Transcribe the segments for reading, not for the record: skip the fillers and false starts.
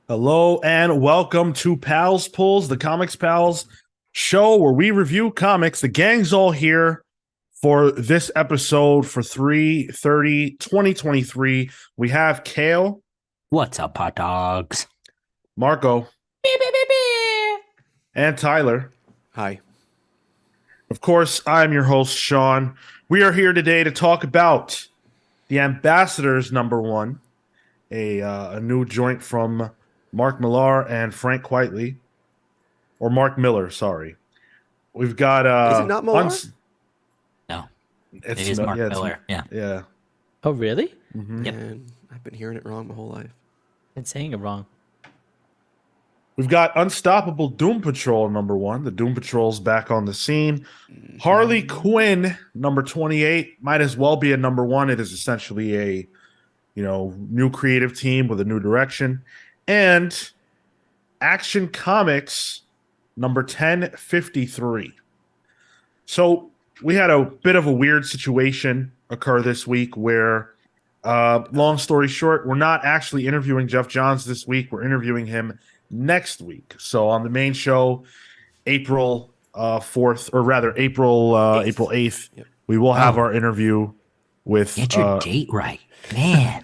Hello and welcome to Pals Pulls, the Comics Pals show where we review comics. The gang's all here for this episode for 3/30/2023. We have Kale, What's up, hot dogs? Marco, and Tyler. Hi. Of course, I'm your host, Sean. We are here today to talk about The Ambassadors #1, a new joint from Mark Millar and Frank Quitely, or Mark Miller, sorry. We've got Is it not Millar? No, It's it is Mark yeah, Millar. Yeah. yeah. Oh, really? Mhm. Yep. Man, I've been hearing it wrong my whole life. Been saying it wrong. We've got Unstoppable Doom Patrol #1. The Doom Patrol's back on the scene. Harley Quinn #28 might as well be a #1. It is essentially a new creative team with a new direction. And Action Comics #1053. So we had a bit of a weird situation occur this week where, long story short, we're not actually interviewing Jeff Johns this week. We're interviewing him next week. So on the main show, April 4th, or rather April 8th, Yep. we will have Oh. our interview with Get your date right, man.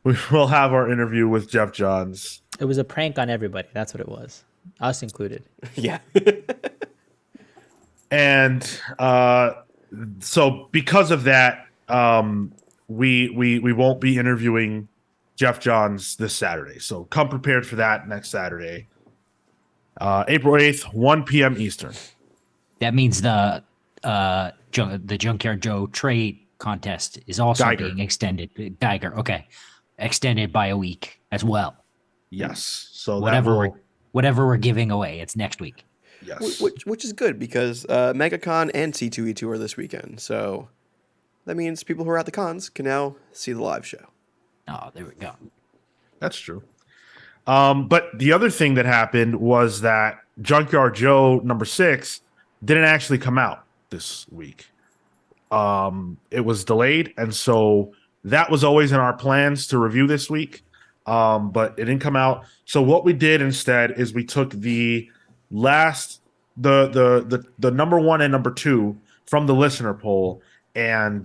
we will have our interview with Jeff Johns. It was a prank on everybody. That's what it was, us included. Yeah. And so because of that, we won't be interviewing Jeff Johns this Saturday. So come prepared for that next Saturday, April 8th, 1 p.m. Eastern. That means the Junkyard Joe trade contest is also Geiger. being extended. Geiger, okay, extended by a week as well. Yes. So Whatever we're giving away, it's next week. yes. which is good because MegaCon and C2E2 are this weekend. So that means people who are at the cons can now see the live show. Oh, there we go. That's true. But the other thing that happened was that Junkyard Joe #6 didn't actually come out this week. It was delayed, and so that was always in our plans to review this week. But it didn't come out. So what we did instead is we took the last the #1 and #2 from the listener poll and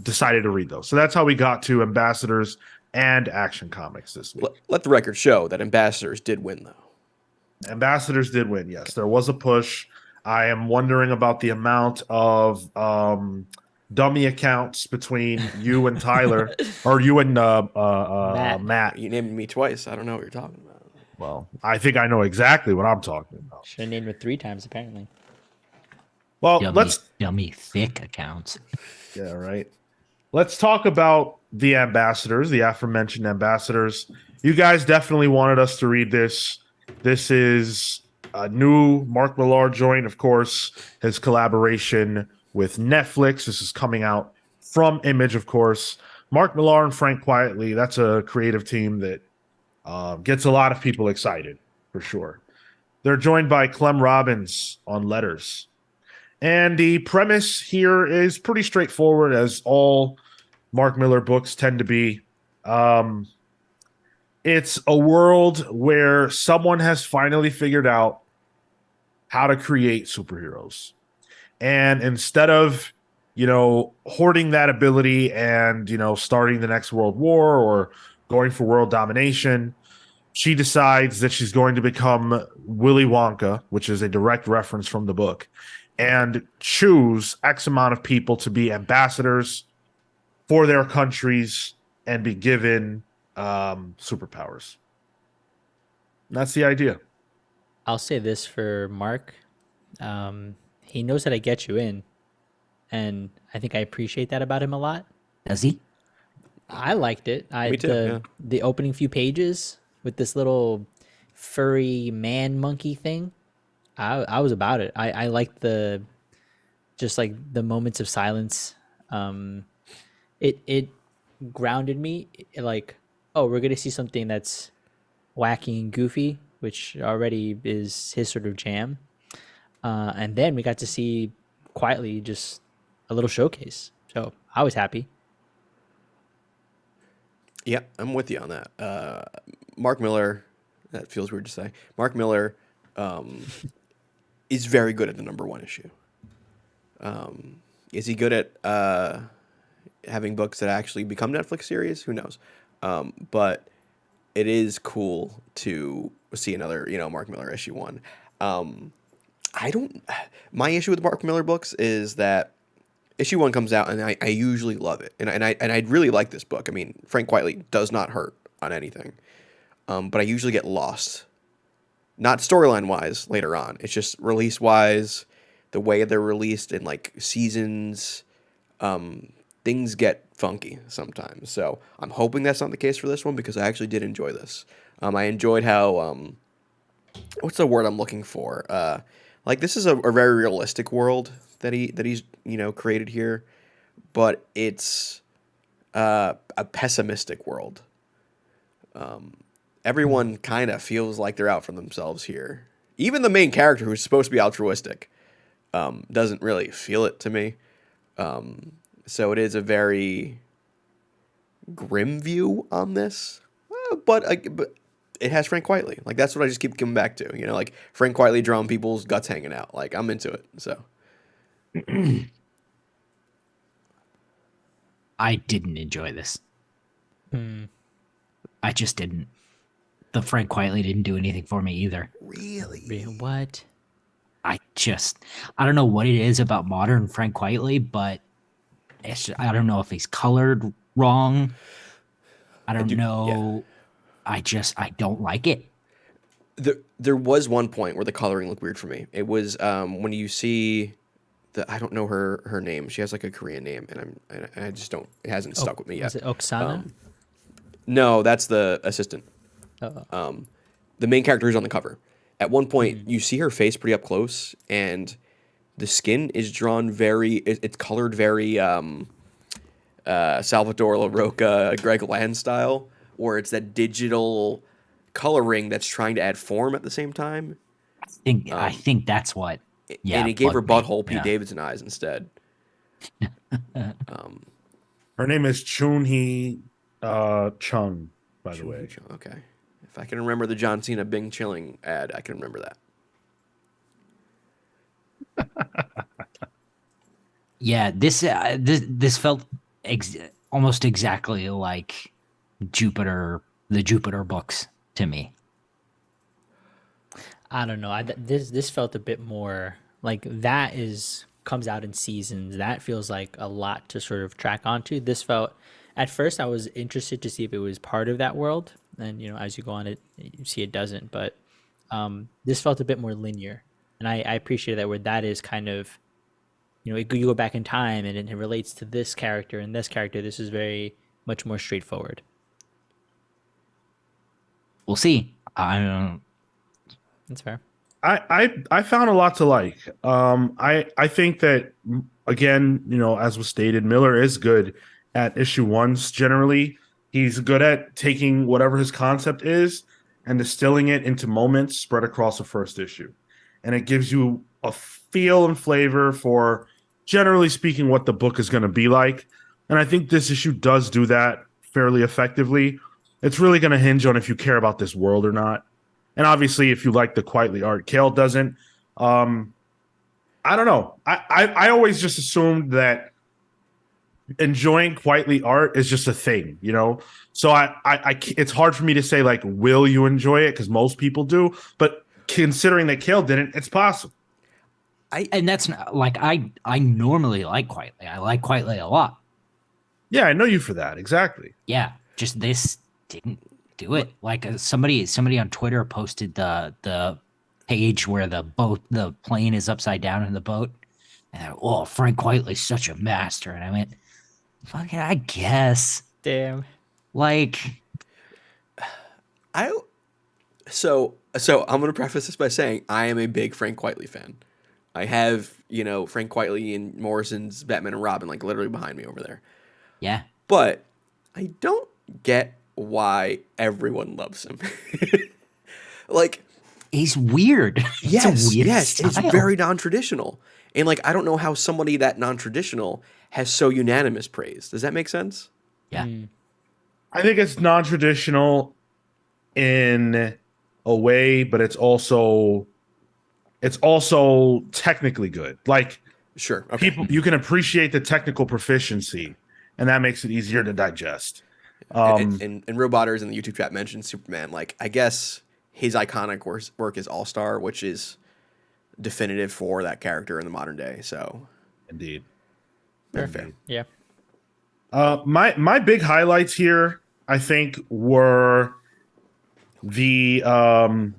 decided to read those. So that's how we got to Ambassadors and Action Comics this week. Let the record show that Ambassadors did win, though. Ambassadors did win. Yes, there was a push. I am wondering about the amount of dummy accounts between you and Tyler, or you and Matt. You named me twice. I don't know what you're talking about. Well, I think I know exactly what I'm talking about. Should have named it 3 times, apparently. Well, Dummy thick accounts. yeah, right. Let's talk about the Ambassadors, the aforementioned Ambassadors. You guys definitely wanted us to read this. This is a new Mark Millar joint, of course, his collaboration with Netflix. This is coming out from Image, of course. Mark Millar and Frank Quitely, that's a creative team that gets a lot of people excited, for sure. They're joined by Clem Robbins on letters. And the premise here is pretty straightforward, as all Mark Millar books tend to be. It's a world where someone has finally figured out how to create superheroes. And instead of, hoarding that ability and, starting the next world war or going for world domination, she decides that she's going to become Willy Wonka, which is a direct reference from the book, and choose X amount of people to be ambassadors for their countries and be given superpowers. And that's the idea. I'll say this for Mark. He knows how to get you in. And I think I appreciate that about him a lot. Does he? I liked it. Me too, The opening few pages with this little furry man monkey thing. I was about it. I liked the moments of silence. It grounded me, like, oh, we're gonna see something that's wacky and goofy, which already is his sort of jam. And then we got to see quietly just a little showcase. So I was happy. Yeah, I'm with you on that. Mark Millar That feels weird to say. Mark Millar is very good at the number 1 issue. Is he good at having books that actually become Netflix series? Who knows? But it is cool to see another, Mark Millar issue 1. My issue with Mark Millar books is that issue 1 comes out and I usually love it. And I really like this book. I mean, Frank Quitely does not hurt on anything. But I usually get lost. Not storyline wise later on. It's just release wise, the way they're released in like seasons, things get funky sometimes. So I'm hoping that's not the case for this one because I actually did enjoy this. I enjoyed how what's the word I'm looking for? Like this is a very realistic world that he's created here, but it's a pessimistic world. Everyone kind of feels like they're out for themselves here. Even the main character, who's supposed to be altruistic, doesn't really feel it to me. So it is a very grim view on this, but it has Frank Quitely. Like that's what I just keep coming back to. Like Frank Quitely drawing people's guts hanging out. Like I'm into it. So I didn't enjoy this. I just didn't. The Frank Quitely didn't do anything for me either. really, What? I don't know what it is about modern Frank Quitely, but I don't know if he's colored wrong. I don't know. Yeah. I don't like it. There was one point where the coloring looked weird for me. It was when you see I don't know her name. She has like a Korean name, and I just don't. It hasn't stuck with me yet. Is it Oksana? No, that's the assistant. The main character who's on the cover. At one point, you see her face pretty up close, and the skin is drawn it's colored very Salvador LaRocca, Greg Land style, where it's that digital coloring that's trying to add form at the same time. I think that's what. Yeah, and it gave her bugged me. butthole Pete Davidson eyes instead. Her name is Chun-Hee Chung, by the way. Okay. If I can remember the John Cena Bing Chilling ad, I can remember that. Yeah, this felt almost exactly like the Jupiter books to me. I don't know. This felt a bit more like that comes out in seasons. That feels like a lot to sort of track onto. This felt at first I was interested to see if it was part of that world, and as you go on you see it doesn't. But this felt a bit more linear, and I appreciate that where that is kind of you go back in time and it relates to this character and this character. This is very much more straightforward. We'll see. That's fair. I found a lot to like. I think that again, as was stated, Miller is good at issue 1s generally. He's good at taking whatever his concept is and distilling it into moments spread across the first issue. And it gives you a feel and flavor for, generally speaking, what the book is going to be like. And I think this issue does do that fairly effectively. It's really going to hinge on if you care about this world or not. And obviously, if you like the Quitely art, Kale doesn't. I don't know. I always just assumed that enjoying Quitely art is just a thing, So I it's hard for me to say like, will you enjoy it? Because most people do. But considering that Kale didn't, it's possible. And that's not, like I normally like Quitely. I like Quitely a lot. Yeah, I know you for that. Exactly. Yeah, just this didn't do it. Like somebody on Twitter posted the page where the plane is upside down in the boat, and Frank Quitely's such a master. And I went, fucking, I guess. Damn. Like, So I'm gonna preface this by saying I am a big Frank Quitely fan. I have Frank Quitely and Morrison's Batman and Robin like literally behind me over there. yeah. But I don't get why everyone loves him. Like, He's weird. yes, It's a weird it's style. very non-traditional. And like, I don't know how somebody that non-traditional has so unanimous praise. Does that make sense? Yeah. I think it's non-traditional in away, but it's also technically good. Like Sure. Okay. people, you can appreciate the technical proficiency, and that makes it easier to digest. And Roboters in the YouTube chat mentioned Superman. Like, I guess his iconic work is All Star, which is definitive for that character in the modern day. So, Indeed. very fair. Yeah. My big highlights here, I think, were the Chuhei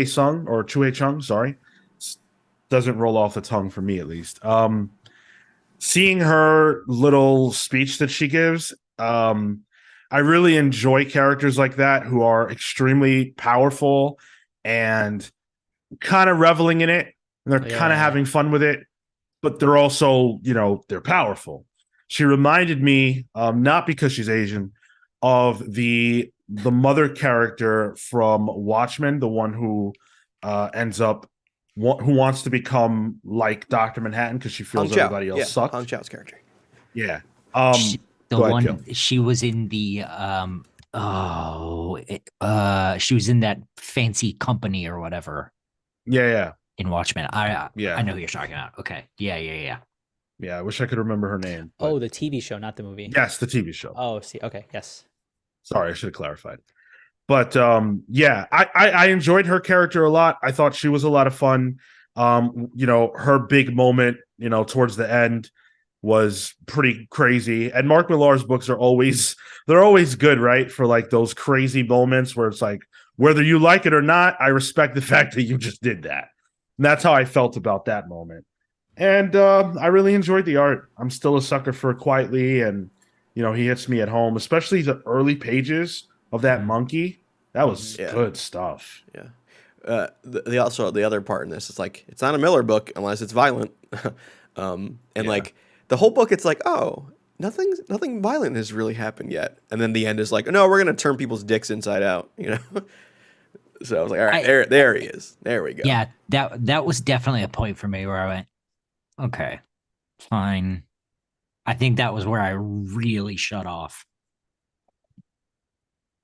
Sung or Chuhei Chung, sorry. Doesn't roll off the tongue for me, at least. Seeing her little speech that she gives, I really enjoy characters like that who are extremely powerful and kind of reveling in it, and they're kind of having fun with it, but they're also, they're powerful. She reminded me, not because she's Asian, of the mother character from Watchmen, the one who ends up who wants to become like Dr. Manhattan because she feels everybody else sucks. Hong Chau's character. Yeah. She was in the she was in that fancy company or whatever. Yeah. In Watchmen. I Yeah. know who you're talking about. Okay. Yeah. Yeah, I wish I could remember her name. Oh, the TV show, not the movie. Yes, the TV show. Oh, see. Okay. Yes. Sorry, I should have clarified. But yeah, I enjoyed her character a lot. I thought she was a lot of fun. Her big moment, towards the end was pretty crazy. And Mark Millar's books are always good, right? For like those crazy moments where it's like, whether you like it or not, I respect the fact that you just did that. And that's how I felt about that moment. And I really enjoyed the art. I'm still a sucker for Quietly, and he hits me at home, especially the early pages of that monkey. That was good stuff. Yeah. The other part in this is like, it's not a Miller book unless it's violent. Like the whole book, it's like, oh, nothing violent has really happened yet. And then the end is like, no, we're going to turn people's dicks inside out, So I was like, all right, there he is. There we go. Yeah, that was definitely a point for me where I went, okay, fine. I think that was where I really shut off.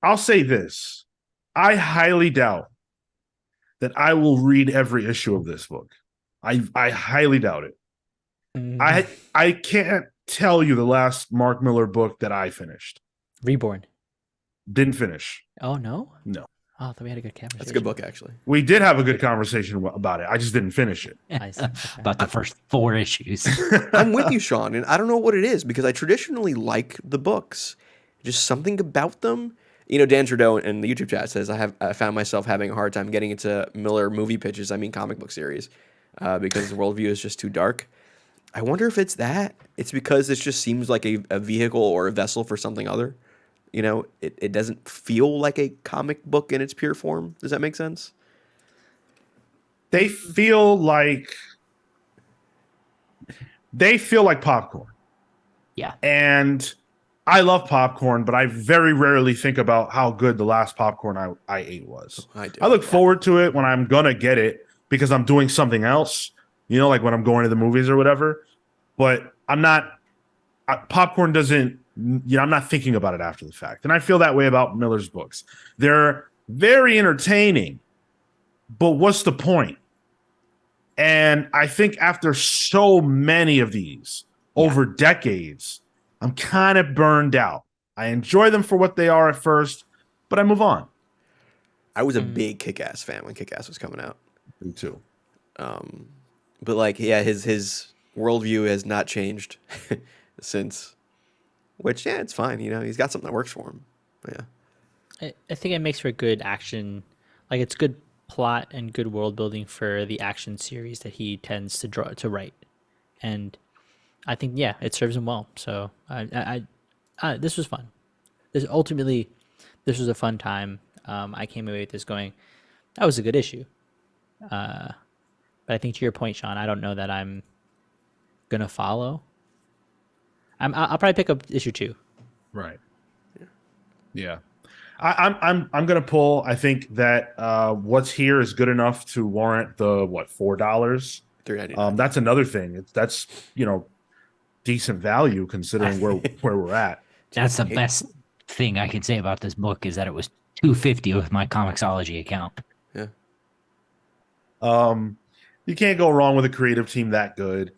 I'll say this. I highly doubt that I will read every issue of this book. I highly doubt it. I can't tell you the last Mark Millar book that I finished. Reborn. Didn't finish. Oh, no? No. Oh, I thought we had a good conversation. That's a good book, actually. We did have a good conversation about it. I just didn't finish it. I see. Okay. About the first 4 issues. I'm with you, Sean, and I don't know what it is because I traditionally like the books. Just something about them. Dan Trudeau in the YouTube chat says, I found myself having a hard time getting into Miller movie pitches, comic book series, because the worldview is just too dark. I wonder if it's that. It's because this just seems like a vehicle or a vessel for something other. It doesn't feel like a comic book in its pure form. Does that make sense? They feel like popcorn. Yeah. And I love popcorn, but I very rarely think about how good the last popcorn I ate was. I do. I look forward to it when I'm going to get it because I'm doing something else, like when I'm going to the movies or whatever. But popcorn doesn't, I'm not thinking about it after the fact. And I feel that way about Miller's books. They're very entertaining, but what's the point? And I think after so many of these over decades, I'm kind of burned out. I enjoy them for what they are at first, but I move on. I was a big Kick-Ass fan when Kick-Ass was coming out. Me too. But his worldview has not changed since. Which, it's fine. He's got something that works for him. Yeah. I think it makes for good action. Like, it's good plot and good world building for the action series that he tends to write. And I think, it serves him well. So this was fun. This was a fun time. I came away with this going, that was a good issue. But I think to your point, Sean, I don't know that I'm gonna follow. I'll probably pick up issue 2. Right. Yeah. I'm gonna pull. I think that what's here is good enough to warrant the $4? $3.99. That's another thing. That's decent value considering where we're at. That's the best thing I can say about this book is that it was $250 with my Comixology account. Yeah. You can't go wrong with a creative team that good.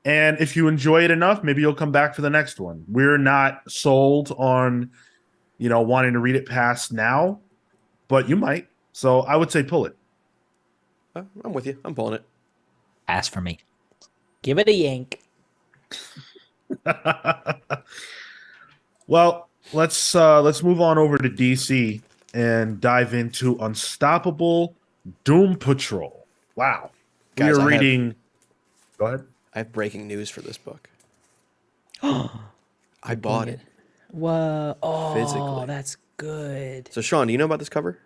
And if you enjoy it enough, maybe you'll come back for the next one. We're not sold on, wanting to read it past now, but you might. So I would say pull it. I'm with you. I'm pulling it. Pass for me. Give it a yank. Well, let's move on over to DC and dive into Unstoppable Doom Patrol. Wow. Guys, we are I have- reading. Go ahead. I have breaking news for this book. I bought it. Whoa. Oh, Physically. that's good. So, Sean, do you know about this cover?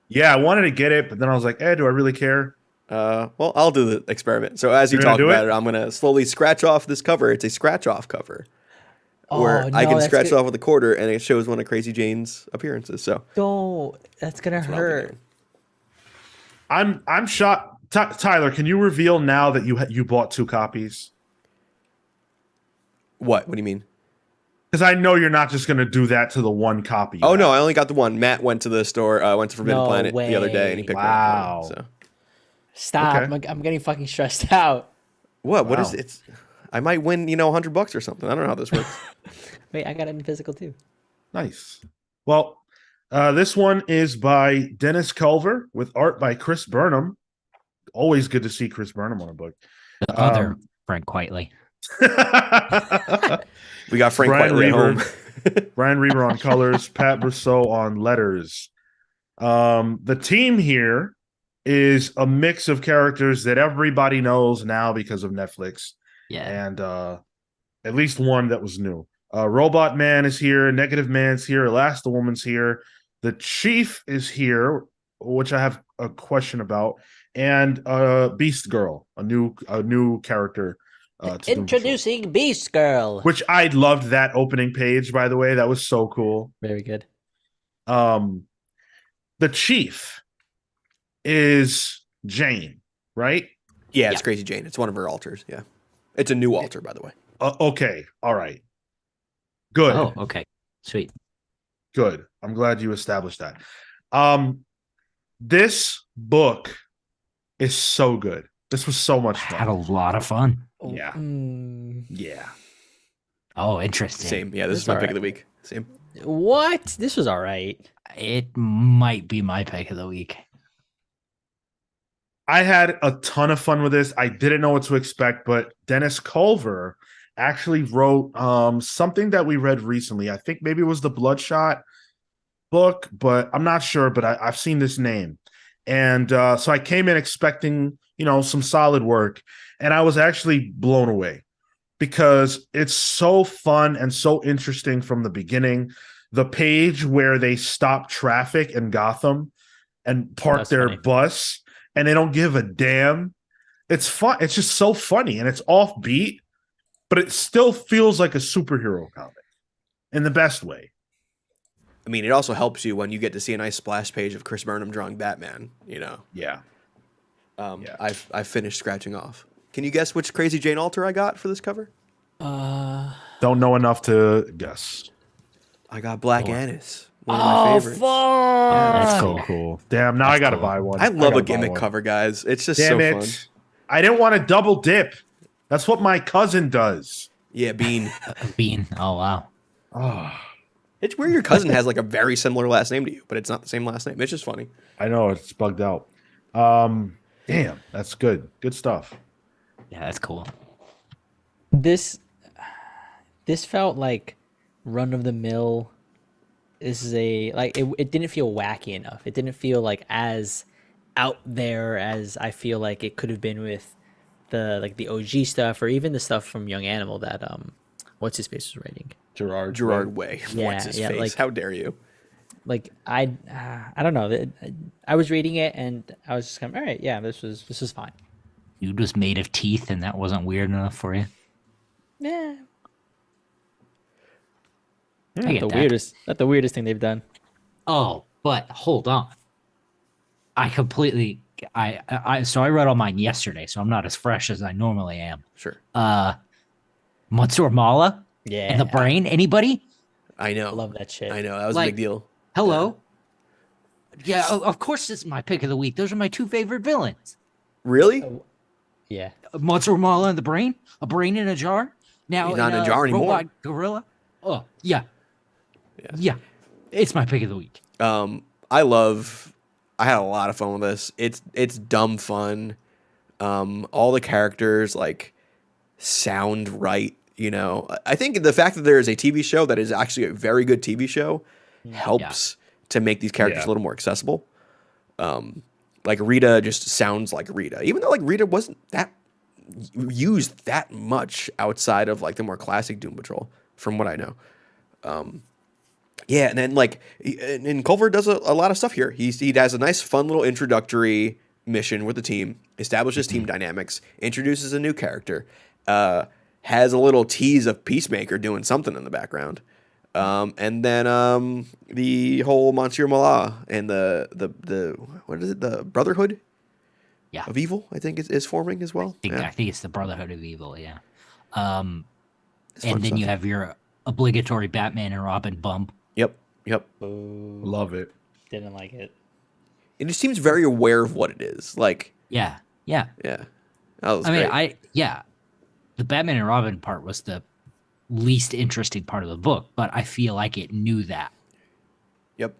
Yeah, I wanted to get it, but then I was like, do I really care? Well, I'll do the experiment. So, as you You're gonna talk do about it? it, I'm going to slowly scratch off this cover. It's a scratch-off cover. Where Oh, I no, can that's scratch it good. off with a quarter, and it shows one of Crazy Jane's appearances. So, Don't. That's gonna that's what I'll be hurt. doing. I'm shocked. Tyler, can you reveal now that you bought 2 copies? What? What do you mean? Because I know you're not just going to do that to the one copy. you Oh, have. no, I only got the one. Matt went to the store, went to Forbidden No Planet the other day, and he way. picked Wow. it up for me. So. Stop. Okay. I'm getting fucking stressed out. What? What is Wow. it? I might win, $100 or something. I don't know how this works. Wait, I got it in physical too. Nice. Well, this one is by Dennis Culver with art by Chris Burnham. Always good to see Chris Burnham on a book. The other Frank Quitely. We got Frank Brian Whiteley at home. Reaver. Brian Reaver on colors, Pat Brousseau on letters. The team here is a mix of characters that everybody knows now because of Netflix, Yeah. and at least one that was new. Robot Man is here, Negative Man's here, Elasti-Woman's here, the Chief is here, which I have a question about, and Beast Girl, a new character. To Doom Patrol. Introducing Beast Girl. Which I loved that opening page, by the way. That was so cool. Very good. The Chief is Jane, right? Yeah, it's Crazy Jane. It's one of her altars. Yeah. It's a new altar, by the way. Okay. All right. Good. Oh, okay. Sweet. Good. I'm glad you established that. This book is so good. This was so much Had a fun. lot of fun. Yeah. Mm, Yeah. Oh, interesting. Same. Yeah, this That's is my all pick of right. the week. Same. what? This was all right. It might be my pick of the week. I had a ton of fun with this. I didn't know what to expect, but Dennis Culver actually wrote something that we read recently. I think maybe it was the Bloodshot book, but I'm not sure, but I've seen this name. And so I came in expecting, some solid work, and I was actually blown away because it's so fun and so interesting from the beginning. The page where they stop traffic in Gotham and park That's their funny. bus and they don't give a damn. It's fun. It's just so funny and it's offbeat, but it still feels like a superhero comic in the best way. I mean, it also helps you when you get to see a nice splash page of Chris Burnham drawing Batman, Yeah. I've finished scratching off. Can you guess which Crazy Jane altar I got for this cover? Don't know enough to guess. I got Black Annis, one of Oh, my favorites. That's cool. Cool. Damn, now I That's gotta cool. buy one. I love gotta a buy gimmick one. cover, guys. It's just Damn so it. fun. I didn't want to double dip. That's what my cousin does. Yeah, Bean. Bean. Oh, wow. Oh, It's weird your cousin has like a very similar last name to you, but it's not the same last name. It's just funny. I know it's bugged out. Damn, that's good. Good stuff. Yeah, that's cool. This felt like run of the mill. This is it didn't feel wacky enough. It didn't feel like as out there as I feel like it could have been with the OG stuff or even the stuff from Young Animal that what's his face was writing. Gerard Way. Yeah, What's his yeah, face? like- How dare you? Like I don't know. I was reading it and I was just kind of all right. Yeah, this was fine. Dude was made of teeth, and that wasn't weird enough for you. Yeah, I not get the that. weirdest thing they've done. Oh, but hold on. So I read all mine yesterday, so I'm not as fresh as I normally am. Sure. Mansoor Mala Yeah, and the brain. Anybody? I know. I love that shit. I know. That was a Like, big deal. Hello. Yeah, of course it's my pick of the week. Those are my two favorite villains. Really? Oh, yeah. Monster Mala and the Brain, a brain in a jar. Now He's not in a a jar anymore. robot gorilla. Oh yeah, yeah. It's my pick of the week. I had a lot of fun with this. It's dumb fun. All the characters like sound right. You know, I think the fact that there is a TV show that is actually a very good TV show helps to make these characters a little more accessible. Like Rita just sounds like Rita, even though like Rita wasn't that used that much outside of like the more classic Doom Patrol, from what I know. Yeah, and then like, and Culver does a lot of stuff here. He has a nice, fun little introductory mission with the team, establishes team dynamics, introduces a new character, has a little tease of Peacemaker doing something in the background, and then the whole Monsieur Mallah and the what is it, the Brotherhood of Evil, I think is forming as well. I think it's the Brotherhood of Evil. Yeah. And then stuff. you have your obligatory Batman and Robin bump. Yep. Boo. Love it. Didn't like it. It just seems very aware of what it is. Like, Yeah. that was I mean, great. the Batman and Robin part was the least interesting part of the book, but I feel like it knew that. Yep.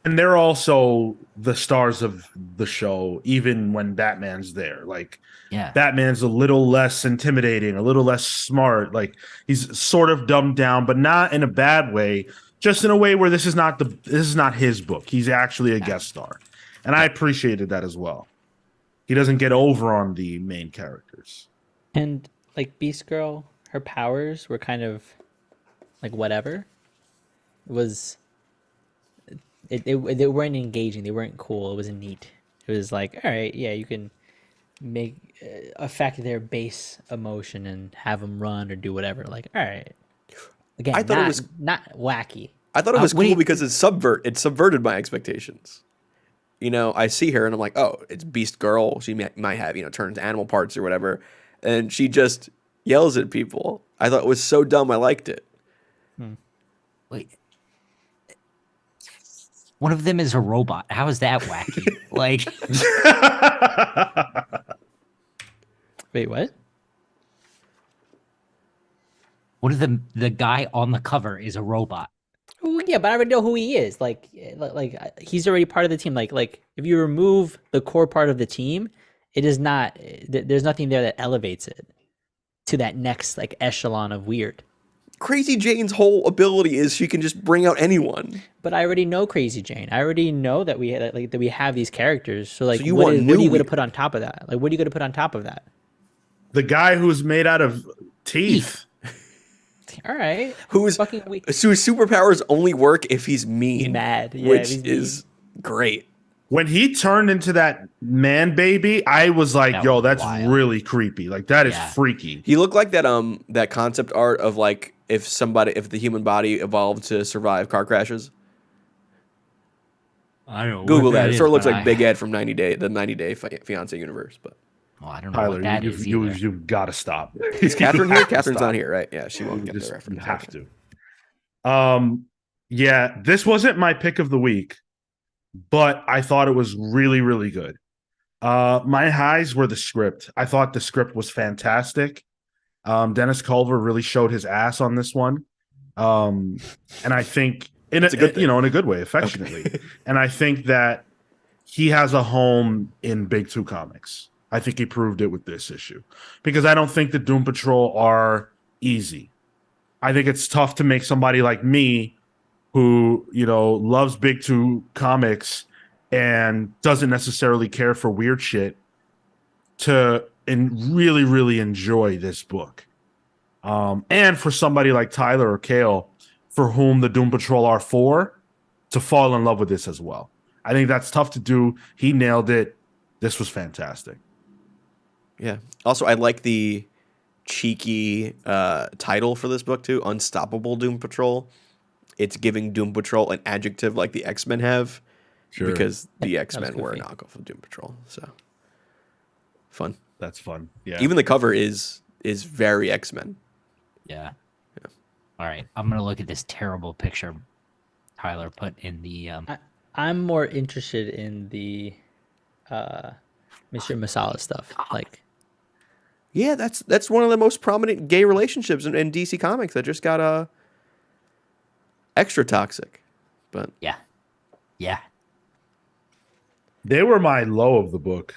And they're also the stars of the show, even when Batman's there. Like, Yeah. Batman's a little less intimidating, a little less smart. Like, he's sort of dumbed down, but not in a bad way. Just in a way where this is not his book. He's actually a guest star, and I appreciated that as well. He doesn't get over on the main characters. And like Beast Girl, her powers were kind of like whatever. It was. They weren't engaging. They weren't cool. It wasn't neat. It was like, all right, yeah, you can make affect their base emotion and have them run or do whatever. Like, all right. Again, I thought it was not wacky. I thought it was what do cool you- because it subverted my expectations. You know, I see her and I'm like, oh, it's Beast Girl. She might have, turns animal parts or whatever. And she just yells at people. I thought it was so dumb. I liked it. Wait. One of them is a robot. How is that wacky? Like, Wait, what? one of the guy on the cover is a robot. Oh yeah, but I already know who he is. Like he's already part of the team. Like if you remove the core part of the team, it is not. There's nothing there that elevates it to that next like echelon of weird. Crazy Jane's whole ability is she can just bring out anyone. But I already know Crazy Jane. I already know that we have these characters. So like, So you what want are you new going to weird. put on top of that? Like, what are you going to put on top of that? The guy who's made out of teeth. All right, Who's fucking weak. So his superpowers only work if he's mean. He's mad. Yeah, which he's is great. When he turned into that man baby, I was like, That yo, was that's wild. really creepy. Like, that is Yeah. freaky. He looked like that concept art of like if the human body evolved to survive car crashes. I don't know. Google what that. It is, sort of looks but like Big Ed from the 90 Day Fiance universe. But Well, I don't know Tyler, what that is either. you've got to stop. is Catherine You here? have to Catherine's stop. not here, right? Yeah, she won't get You the reference. You have to. Yeah, this wasn't my pick of the week, but I thought it was really, really good. My highs were the script. I thought the script was fantastic. Dennis Culver really showed his ass on this one. And I think in It's a good thing. in a good way, affectionately. And I think that he has a home in Big Two Comics. I think he proved it with this issue. Because I don't think the Doom Patrol are easy. I think it's tough to make somebody like me who, loves Big Two Comics and doesn't necessarily care for weird shit and really, really enjoy this book. And for somebody like Tyler or Kale, for whom the Doom Patrol are for, to fall in love with this as well. I think that's tough to do. He nailed it. This was fantastic. Yeah. Also, I like the cheeky title for this book too, Unstoppable Doom Patrol. It's giving Doom Patrol an adjective like the X-Men have, because the X-Men were a goofy. knockoff of Doom Patrol. So fun. That's fun. Yeah. Even the cover is very X-Men. Yeah. All right, I'm gonna look at this terrible picture Tyler put in the. I'm more interested in the Mr. Masala stuff. Like, Yeah, that's one of the most prominent gay relationships in DC Comics that just got extra toxic. But Yeah, yeah. They were my low of the book,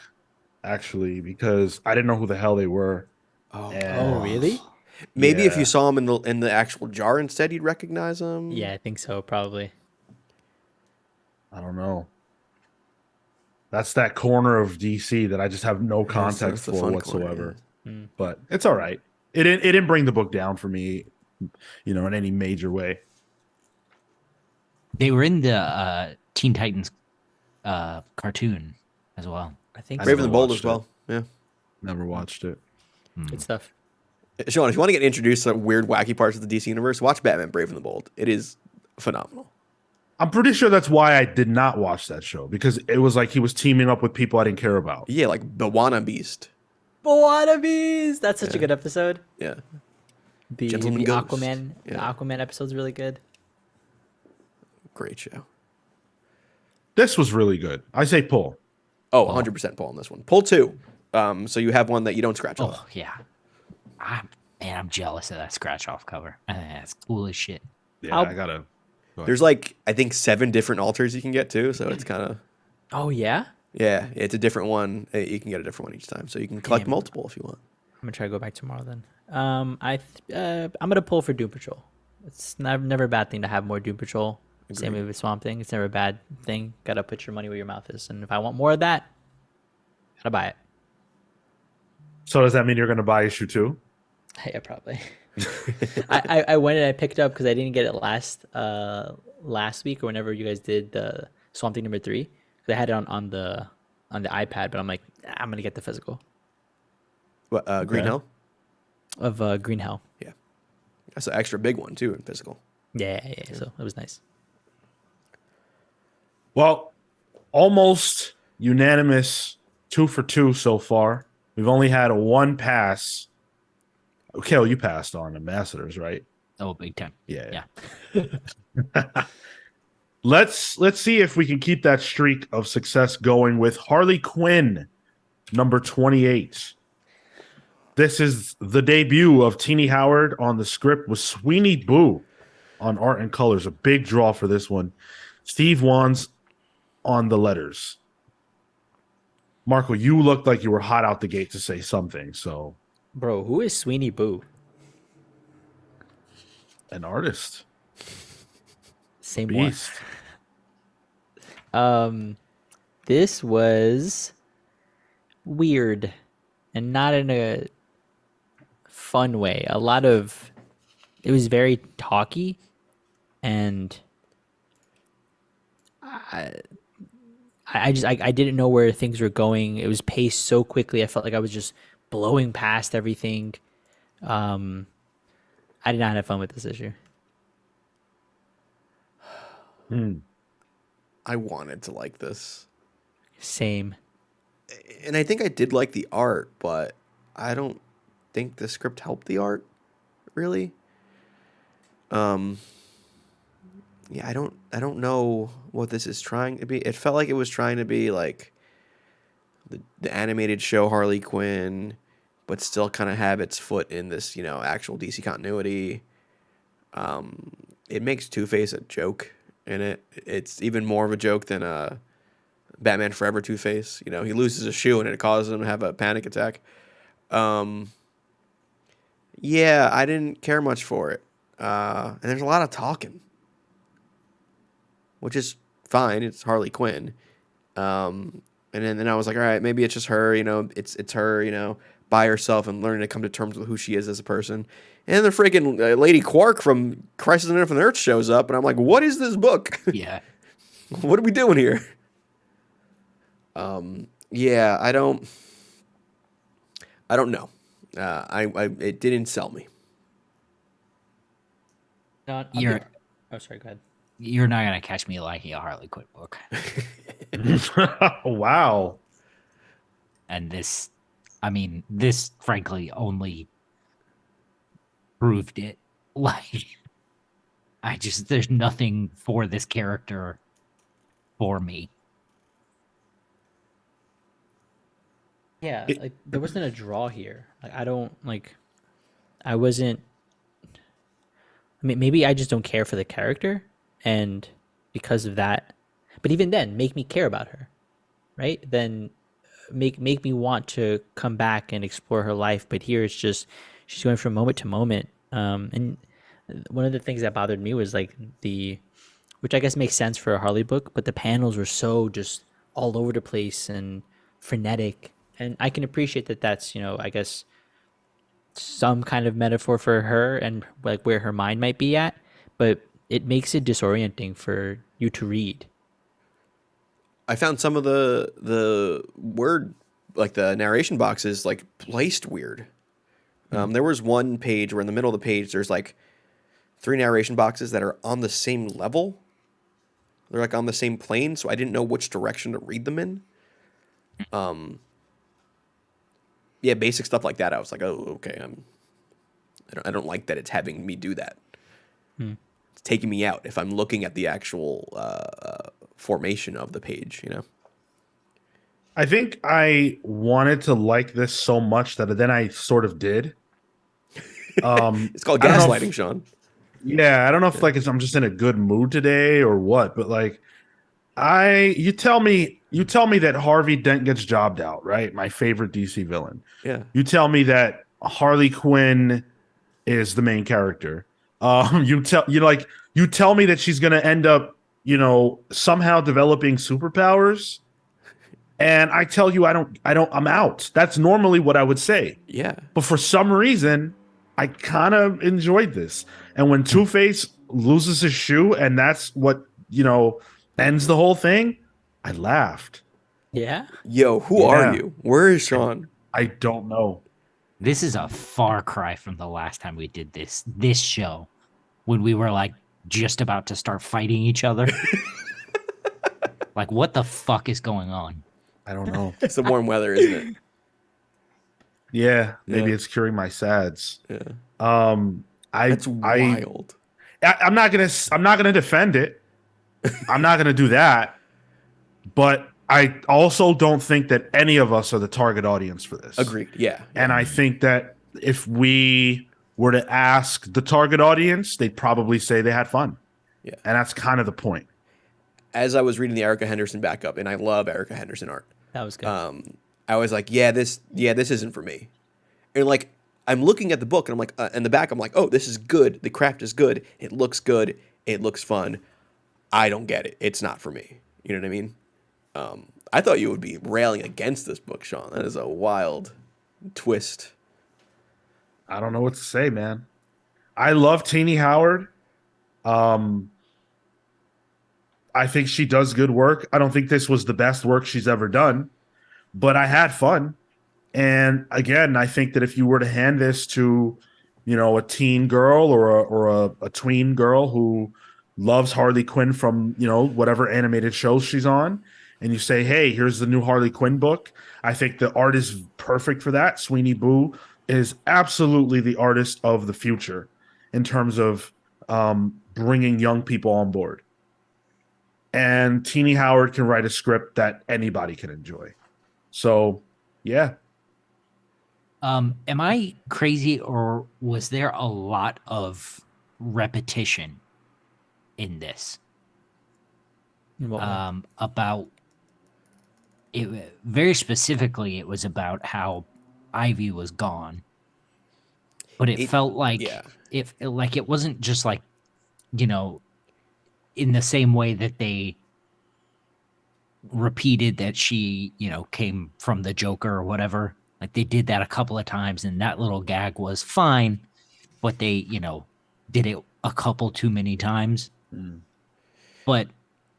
actually, because I didn't know who the hell they were. oh, oh, really? maybe if Yeah. you saw him in the actual jar instead, you'd recognize him. Yeah, I think so. Probably. I don't know. That's that corner of DC that I just have no context that's the for fun whatsoever. corner, But it's all right. It didn't bring the book down for me, in any major way. They were in the Teen Titans cartoon as well. I think I Brave never and the Bold watched as well. Yeah. Never watched it. good stuff. Sean, if you want to get introduced to weird, wacky parts of the DC universe, watch Batman: Brave and the Bold. It is phenomenal. I'm pretty sure that's why I did not watch that show, because it was like he was teaming up with people I didn't care about. Yeah, like the Wanna Beast. Wannabes! That's such a good episode. Yeah. The Gentleman Ghost. Aquaman, the Yeah. Aquaman episode's really good. Great show. This was really good. I say pull. Oh, 100% pull on this one. Pull 2. So you have one that you don't scratch off. Oh yeah, I'm jealous of that scratch off cover. That's cool as shit. Yeah, I'll- I gotta. There's like, I think 7 different alters you can get too. So it's kind of, Oh yeah, yeah, it's a different one. You can get a different one each time. So you can collect Damn. multiple if you want. I'm gonna try to go back tomorrow then. I'm gonna pull for Doom Patrol. It's never a bad thing to have more Doom Patrol. Same Agreed. with Swamp Thing. It's never a bad thing. Gotta put your money where your mouth is. And if I want more of that, gotta buy it. So does that mean you're gonna buy issue 2? Yeah, probably. I went and I picked it up because I didn't get it last week or whenever you guys did the Swamp Thing number 3. 'Cause I had it on the iPad, but I'm like, I'm gonna get the physical What, Green Okay. Hell? of Green Hell. Yeah. That's an extra big one too in physical. Yeah. So it was nice. Well, almost unanimous 2 for 2 so far. We've only had 1 pass. Okay, you passed on Ambassadors, right? Oh, big time. Yeah. Yeah. Let's see if we can keep that streak of success going with Harley Quinn, number 28. This is the debut of Teenie Howard on the script with Sweeney Boo on art and colors. A big draw for this one. Steve Wands on the letters. Marco, you looked like you were hot out the gate to say something. So, Bro, who is Sweeney Boo? an artist, Same one. beast. This was weird and not in a fun way. It was very talky and I didn't know where things were going. It was paced so quickly. I felt like I was just blowing past everything. I did not have fun with this issue. I wanted to like this. Same. And I think I did like the art, but I don't think the script helped the art really. Yeah, I don't know what this is trying to be. It felt like it was trying to be like the animated show Harley Quinn, but still kind of have its foot in this, actual DC continuity. It makes Two-Face a joke in it. It's even more of a joke than Batman Forever Two-Face. He loses a shoe and it causes him to have a panic attack. Yeah, I didn't care much for it. And there's a lot of talking, which is fine. It's Harley Quinn. And then I was like, all right, maybe it's just her, it's her, by herself and learning to come to terms with who she is as a person. And the freaking Lady Quark from Crisis on Infinite Earth shows up, and I'm like, what is this book? Yeah. What are we doing here? Yeah, I don't know. It didn't sell me. No, oh, sorry. Go ahead. You're not gonna catch me liking a Harley Quinn book. Wow. And this frankly only proved it. Like there's nothing for this character for me. Yeah, It- like there wasn't a draw here. Like I don't like. I wasn't. I mean, maybe I just don't care for the character, and because of that. But even then, make me care about her, right? Then make me want to come back and explore her life. But here it's just she's going from moment to moment. And one of the things that bothered me was like which I guess makes sense for a Harley book, but the panels were so just all over the place and frenetic. And I can appreciate that that's, I guess some kind of metaphor for her and like where her mind might be at, but it makes it disorienting for you to read. I found some of the word, like the narration boxes, like placed weird. There was one page where in the middle of the page there's like 3 narration boxes that are on the same level. They're like on the same plane, so I didn't know which direction to read them in. Yeah, basic stuff like that. I was like, oh, okay. I don't like that it's having me do that. It's taking me out if I'm looking at the actual formation of the page. I think I wanted to like this so much that then I sort of did. It's called I don't know if- gaslighting, Sean. Yeah, I don't know if I'm just in a good mood today or what, but like you tell me that Harvey Dent gets jobbed out, right? My favorite DC villain. Yeah. You tell me that Harley Quinn is the main character. You tell me that she's going to end up, somehow developing superpowers, and I tell you I'm out. That's normally what I would say. Yeah. But for some reason, I kind of enjoyed this. And when Two-Face loses his shoe and that's what, ends the whole thing, I laughed. Yeah. Yo, who are you? Where is Sean? I don't know. This is a far cry from the last time we did this show when we were like just about to start fighting each other. Like, what the fuck is going on? I don't know. It's the warm weather, isn't it? Yeah, maybe Yeah. it's curing my sads. Yeah. That's wild. I'm not gonna defend it. I'm not gonna do that. But I also don't think that any of us are the target audience for this. Agreed. Yeah. And I think that if we were to ask the target audience, they'd probably say they had fun. Yeah. And that's kind of the point. As I was reading the Erica Henderson backup, and I love Erica Henderson art, That was good. I was like, this isn't for me. And like, I'm looking at the book, and I'm like, in the back, I'm like, oh, this is good. The craft is good. It looks good. It looks fun. I don't get it. It's not for me. You know what I mean? I thought you would be railing against this book, Sean. That is a wild twist. I don't know what to say, man. I love Teenie Howard. I think she does good work. I don't think this was the best work she's ever done, but I had fun. And again, I think that if you were to hand this to, a teen girl or a tween girl who loves Harley Quinn from, whatever animated shows she's on, and you say, hey, here's the new Harley Quinn book, I think the art is perfect for that. Sweeney Boo is absolutely the artist of the future in terms of bringing young people on board. And Teenie Howard can write a script that anybody can enjoy. So, yeah. Am I crazy, or was there a lot of repetition in this? About it very specifically, it was about how Ivy was gone, but it felt like it wasn't just like, in the same way that they repeated that she, came from the Joker or whatever. Like they did that a couple of times, and that little gag was fine, but they, did it a couple too many times. But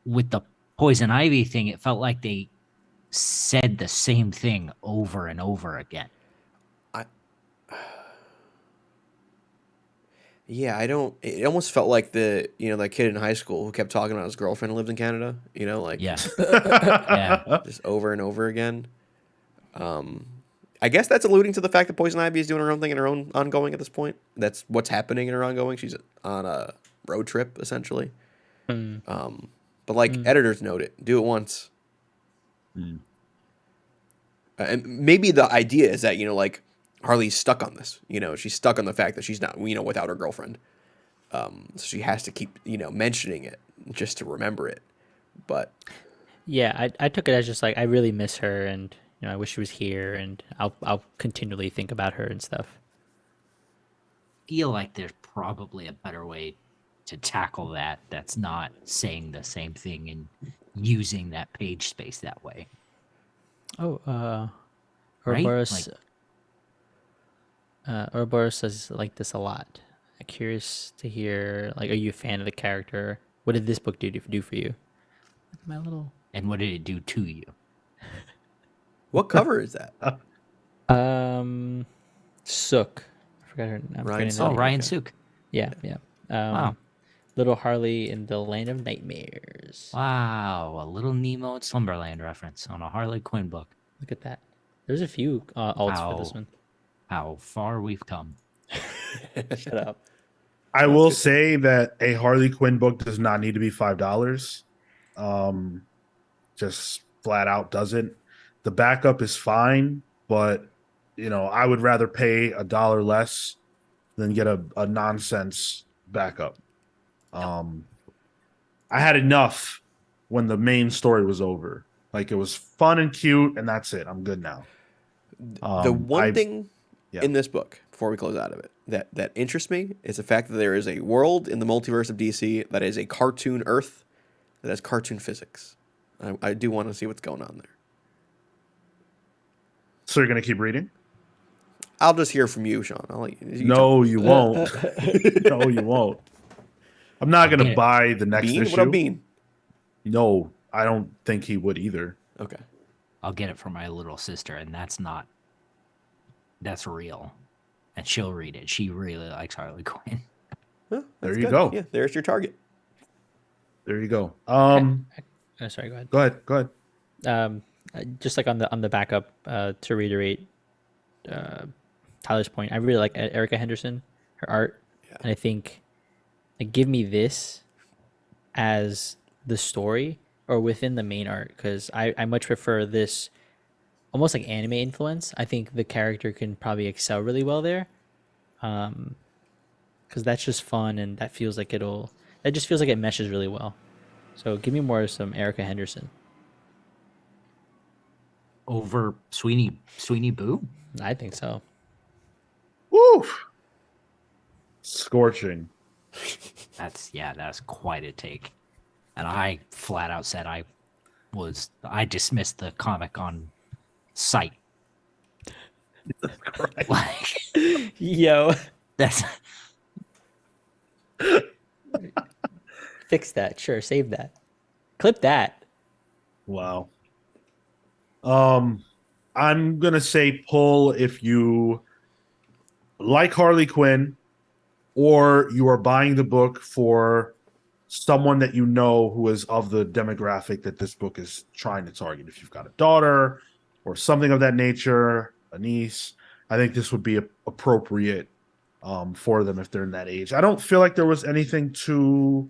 with the Poison Ivy thing, it felt like they said the same thing over and over again. Yeah, I don't. It almost felt like that kid in high school who kept talking about his girlfriend who lived in Canada. Yeah. Yeah. Just over and over again. I guess that's alluding to the fact that Poison Ivy is doing her own thing in her own ongoing at this point. That's what's happening in her ongoing. She's on road trip essentially. Mm. But like editors note it, do it once. Mm. And maybe the idea is that, you know, like Harley's stuck on this. You know, she's stuck on the fact that she's not, you know, without her girlfriend. So she has to keep, you know, mentioning it just to remember it. But Yeah, I took it as just like I really miss her, and you know I wish she was here, and I'll continually think about her and stuff. Feel like there's probably a better way to tackle that. That's not saying the same thing and using that page space that way, Oh, right? Ouroboros, Like, Ouroboros says like this a lot. I'm curious to hear, like, are you a fan of the character? What did this book do for you? My little and what did it do to you? what cover is that? Sook. I forgot her. I'm Ryan forgetting Oh, Oh, the name. Ryan okay. Suk. Yeah, yeah. Wow. Little Harley in the Land of Nightmares. Wow, a little Nemo and Slumberland reference on a Harley Quinn book. Look at that. There's a few alts for this How one. how far we've come. Shut up. I will say that a Harley Quinn book does not need to be $5. Just flat out doesn't. The backup is fine, but you know, I would rather pay $1 less than get a nonsense backup. I had enough when the main story was over. Like it was fun and cute, and that's it. I'm good now. The one thing yeah. in this book, before we close out of it, that interests me is the fact that there is a world in the multiverse of DC that is a cartoon Earth that has cartoon physics. I do want to see what's going on there. So you're gonna keep reading? I'll just hear from you, Sean. I'll let you No, you won't. No, you won't. I'm not Get gonna it. buy the next Bean? issue. What up, Bean? No, I don't think he would either. Okay. I'll get it for my little sister, and that's real. And she'll read it. She really likes Harley Quinn. Well, There that's you good. go. Yeah, there's your target. There you go. Oh, sorry, go ahead. Go ahead. Just like on the backup, to reiterate Tyler's point, I really like Erica Henderson, her art, and I think like, give me this as the story or within the main art, because I much prefer this almost like anime influence. I think the character can probably excel really well there, because that's just fun and that feels like that just feels like it meshes really well. So give me more of some Erica Henderson. Over Sweeney Boo? I think so. Woo! Scorching. That's quite a take. And I flat out said I dismissed the comic on sight. Like Yo, that's fix that. Sure, save that. Clip that. Wow. I'm gonna say pull if you like Harley Quinn, or you are buying the book for someone that you know who is of the demographic that this book is trying to target. If you've got a daughter or something of that nature, a niece, I think this would be appropriate for them if they're in that age. I don't feel like there was anything too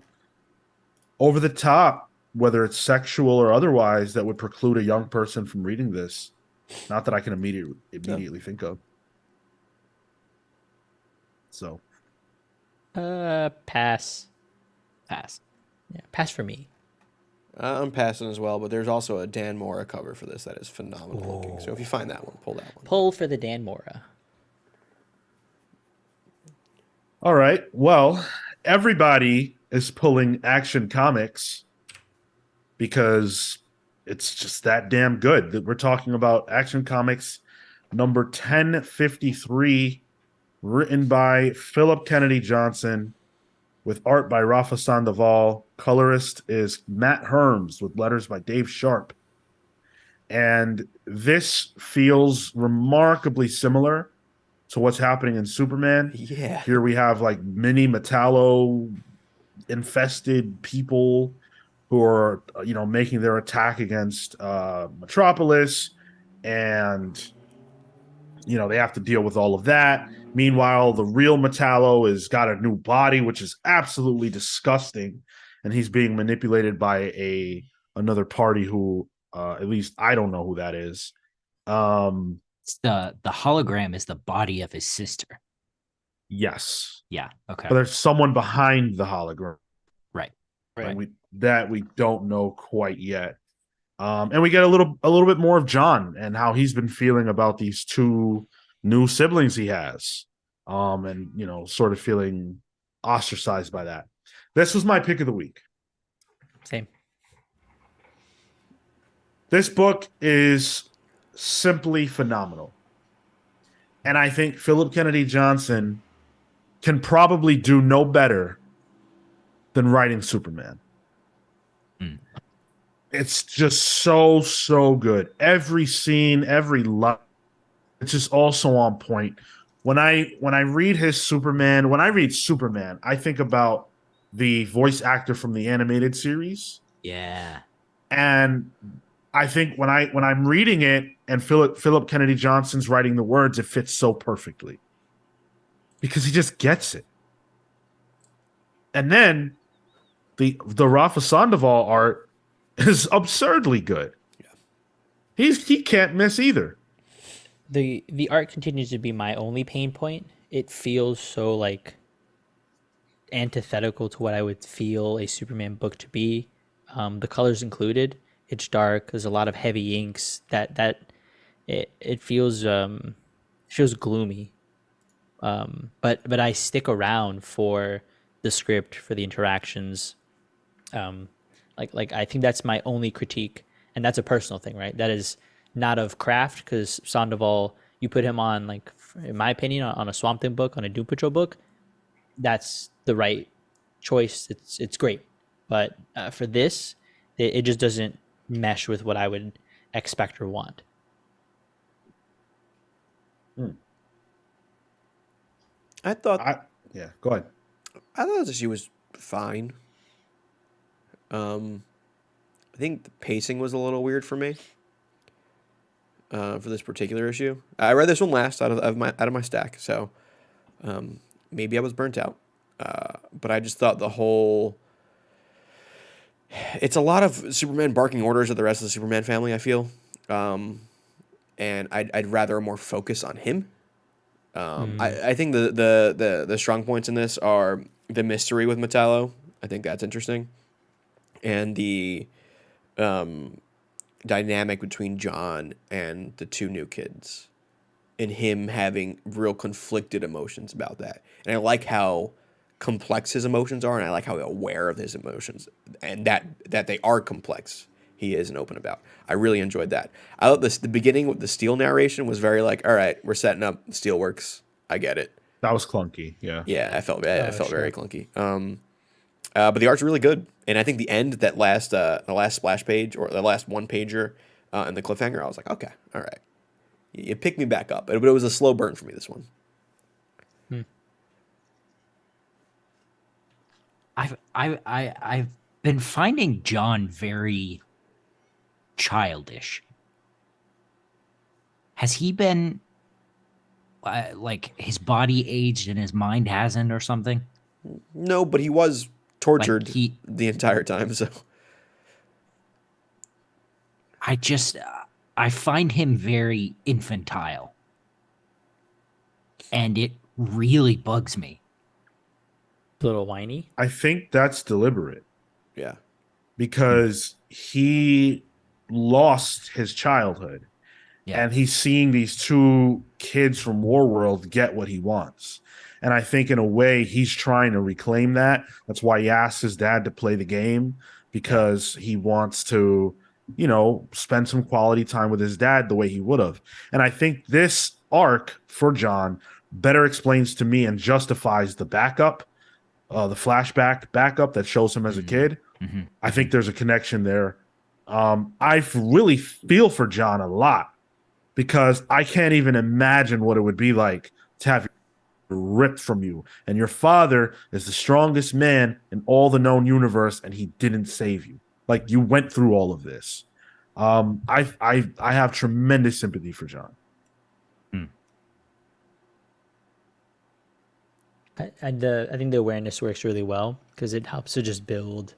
over the top, whether it's sexual or otherwise, that would preclude a young person from reading this. Not that I can immediately think of. So, Pass. pass. Yeah, pass for me. I'm passing as well, but there's also a Dan Mora cover for this that is phenomenal looking. So if you find that one, pull that one. Pull for the Dan Mora. all right. Well, everybody is pulling Action Comics because it's just that damn good. That we're talking about Action Comics number 1053, written by Philip Kennedy Johnson, with art by Rafa Sandoval. Colorist is Matt Herms, with letters by Dave Sharp. And this feels remarkably similar to what's happening in Superman. Yeah. Here we have like mini Metallo infested people who are, you know, making their attack against Metropolis, and they have to deal with all of that. Meanwhile, the real Metallo has got a new body, which is absolutely disgusting, and he's being manipulated by another party who, at least I don't know who that is. It's the hologram is the body of his sister. Yes, Yeah. Okay. but there's someone behind the hologram, Right. and we don't know quite yet. And we get a little bit more of John and how he's been feeling about these two new siblings he has, and sort of feeling ostracized by that. This was my pick of the week. Same. This book is simply phenomenal, and I think Philip Kennedy Johnson can probably do no better than writing Superman. It's just so good. Every scene, every line, it's just also on point. When I read Superman, I think about the voice actor from the animated series. Yeah. And I think when I'm reading it and Philip Kennedy Johnson's writing the words, it fits so perfectly. Because he just gets it. And then the Rafa Sandoval art is absurdly good. Yeah. He can't miss either. The art continues to be my only pain point. It feels so like antithetical to what I would feel a Superman book to be. The colors included. It's dark. There's a lot of heavy inks. It feels gloomy. But I stick around for the script, for the interactions. Like I think that's my only critique, and that's a personal thing, right? That is not of craft, because Sandoval, you put him on, like, in my opinion, on a Swamp Thing book, on a Doom Patrol book, that's the right choice. It's great, but for this, it just doesn't mesh with what I would expect or want. I thought. Yeah, go ahead. I thought this issue was fine. I think the pacing was a little weird for me. For this particular issue, I read this one last out of my stack, so maybe I was burnt out. But I just thought it's a lot of Superman barking orders at the rest of the Superman family, I feel, and I'd rather more focus on him. I think the strong points in this are the mystery with Metallo. I think that's interesting, and the dynamic between John and the two new kids, and him having real conflicted emotions about that. And I like how complex his emotions are, and I like how aware of his emotions, and that they are complex. He is and open about. I really enjoyed that. I thought the beginning with the Steel narration was very like, all right, we're setting up Steelworks. I get it. That was clunky. Yeah. Yeah, I felt very clunky. But the art's really good, and I think the end, the last splash page, or the last one pager, and the cliffhanger, I was like, okay, all right, you picked me back up, but it was a slow burn for me, this one. I've been finding John very childish. Has he been like his body aged and his mind hasn't, or something? No, but he was tortured the entire time, so I find him very infantile, and it really bugs me. A little whiny. I think that's deliberate. Yeah. Because he lost his childhood. Yeah. And he's seeing these two kids from Warworld get what he wants. And I think in a way he's trying to reclaim that. That's why he asked his dad to play the game, because he wants to, spend some quality time with his dad the way he would have. And I think this arc for John better explains to me and justifies the backup, the flashback backup that shows him as a kid. Mm-hmm. I think there's a connection there. I really feel for John a lot, because I can't even imagine what it would be like to have ripped from you, and your father is the strongest man in all the known universe, and he didn't save you. Like, you went through all of this. I have tremendous sympathy for John. I think the awareness works really well because it helps to just build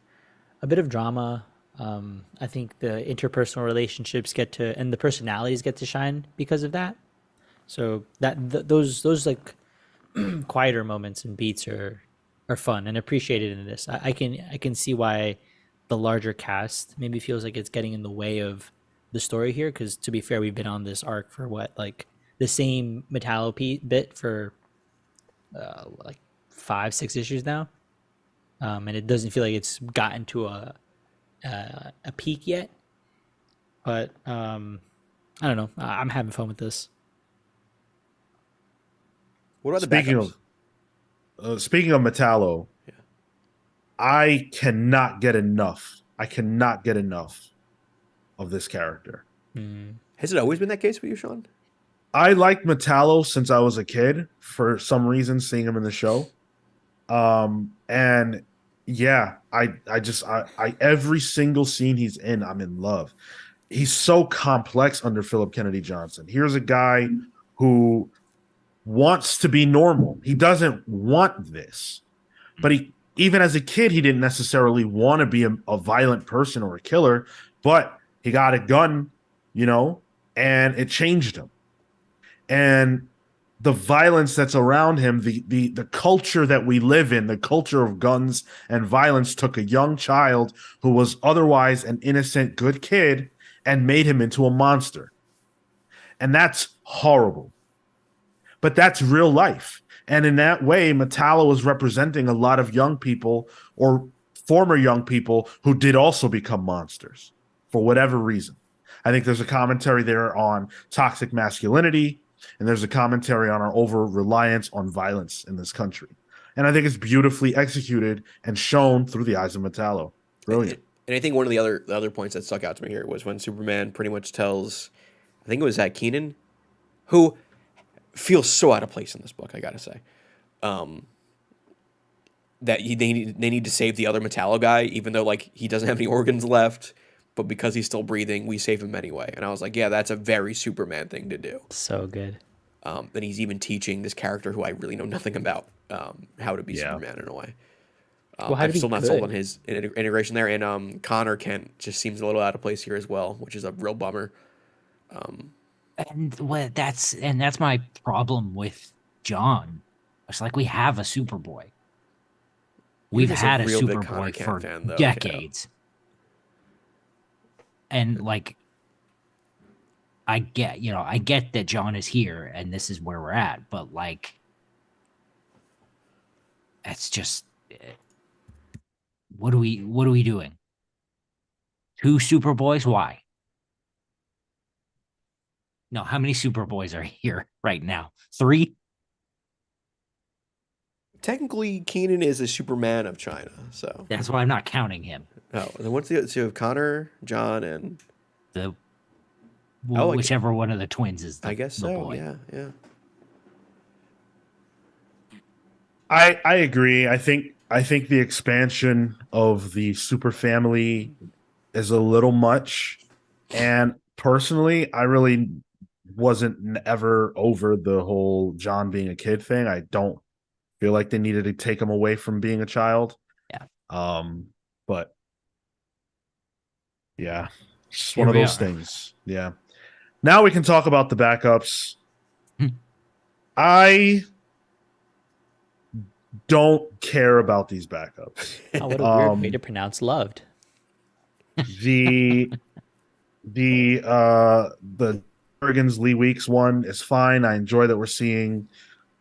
a bit of drama. I think the interpersonal relationships get to and the personalities get to shine because of that. So those like quieter moments and beats are fun and appreciated in this. I can see why the larger cast maybe feels like it's getting in the way of the story here. Because to be fair, we've been on this arc for what, like the same bit for like 5-6 issues now, and it doesn't feel like it's gotten to a peak yet. But I don't know. I'm having fun with this. What about the Speaking backups? speaking of Metallo, Yeah. I cannot get enough. I cannot get enough of this character. Has it always been that case for you, Sean? I liked Metallo since I was a kid for some reason, seeing him in the show. And yeah, I every single scene he's in, I'm in love. He's so complex under Philip Kennedy Johnson. Here's a guy who wants to be normal. He doesn't want this. But he, even as a kid, he didn't necessarily want to be a violent person or a killer, but he got a gun, and it changed him. And the violence that's around him, the culture that we live in, the culture of guns and violence took a young child who was otherwise an innocent, good kid and made him into a monster. And that's horrible. But that's real life. And in that way, Metallo is representing a lot of young people or former young people who did also become monsters for whatever reason. I think there's a commentary there on toxic masculinity, and there's a commentary on our over-reliance on violence in this country. And I think it's beautifully executed and shown through the eyes of Metallo. Brilliant. And I think one of the other points that stuck out to me here was when Superman pretty much tells, I think it was Keenan, who feels so out of place in this book, I gotta say, that they need to save the other Metallo guy, even though like he doesn't have any organs left, but because he's still breathing, we save him anyway. And I was like, yeah, that's a very Superman thing to do. So good. And he's even teaching this character who I really know nothing about how to be Superman in a way. Well, how I'm to be still not good. sold on his integration there. And Connor Kent just seems a little out of place here as well, which is a real bummer. And that's my problem with John. It's like we have a Superboy. We've just a had a real big Connor Superboy Kent for fan, though, decades. And like I get that John is here and this is where we're at, but like it's just what are we doing? 2 Superboys? Why? No, how many Superboys are here right now? 3? Technically, Keenan is a Superman of China, so. That's why I'm not counting him. Oh, then what's the other? So you have Connor, John, and The Oh, I whichever one of the twins is the, I guess the so. boy. Yeah. I agree. I think the expansion of the super family is a little much. And personally, I really wasn't ever over the whole John being a kid thing. I don't feel like they needed to take him away from being a child. Yeah. But yeah, it's just Here one of we those are. things. Yeah. Now we can talk about the backups. Hmm. I don't care about these backups. Oh, what a weird way to pronounce loved. The Oregon's Lee Weeks one is fine. I enjoy that we're seeing,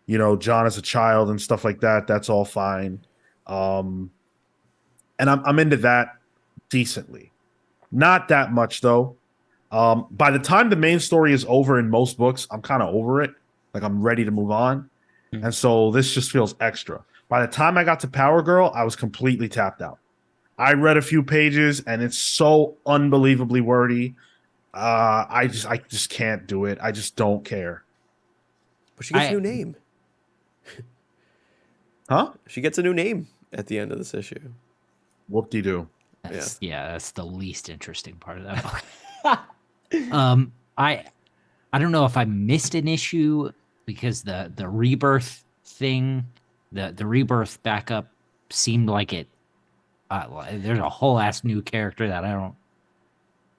John as a child and stuff like that. That's all fine. And I'm into that decently. Not that much though. By the time the main story is over in most books, I'm kind of over it. Like I'm ready to move on. And so this just feels extra. By the time I got to Power Girl, I was completely tapped out. I read a few pages and it's so unbelievably wordy. I just can't do it. I just don't care. But she gets a new name. Huh? She gets a new name at the end of this issue. Whoop-de-doo. That's the least interesting part of that book. I don't know if I missed an issue because the rebirth thing The Rebirth backup seemed like it. There's a whole ass new character that I don't.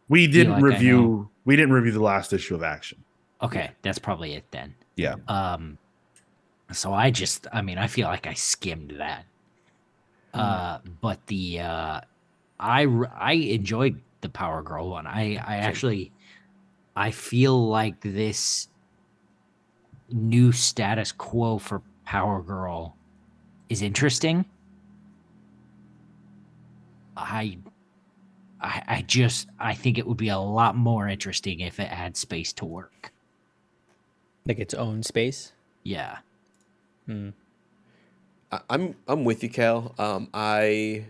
We feel didn't like I know. review. We didn't review the last issue of Action. Okay, that's probably it then. Yeah. So I mean, I feel like I skimmed that. But I enjoyed the Power Girl one. I actually, I feel like this new status quo for Power Girl is interesting. I think it would be a lot more interesting if it had space to work. Like its own space. Yeah. I'm with you, Cal. I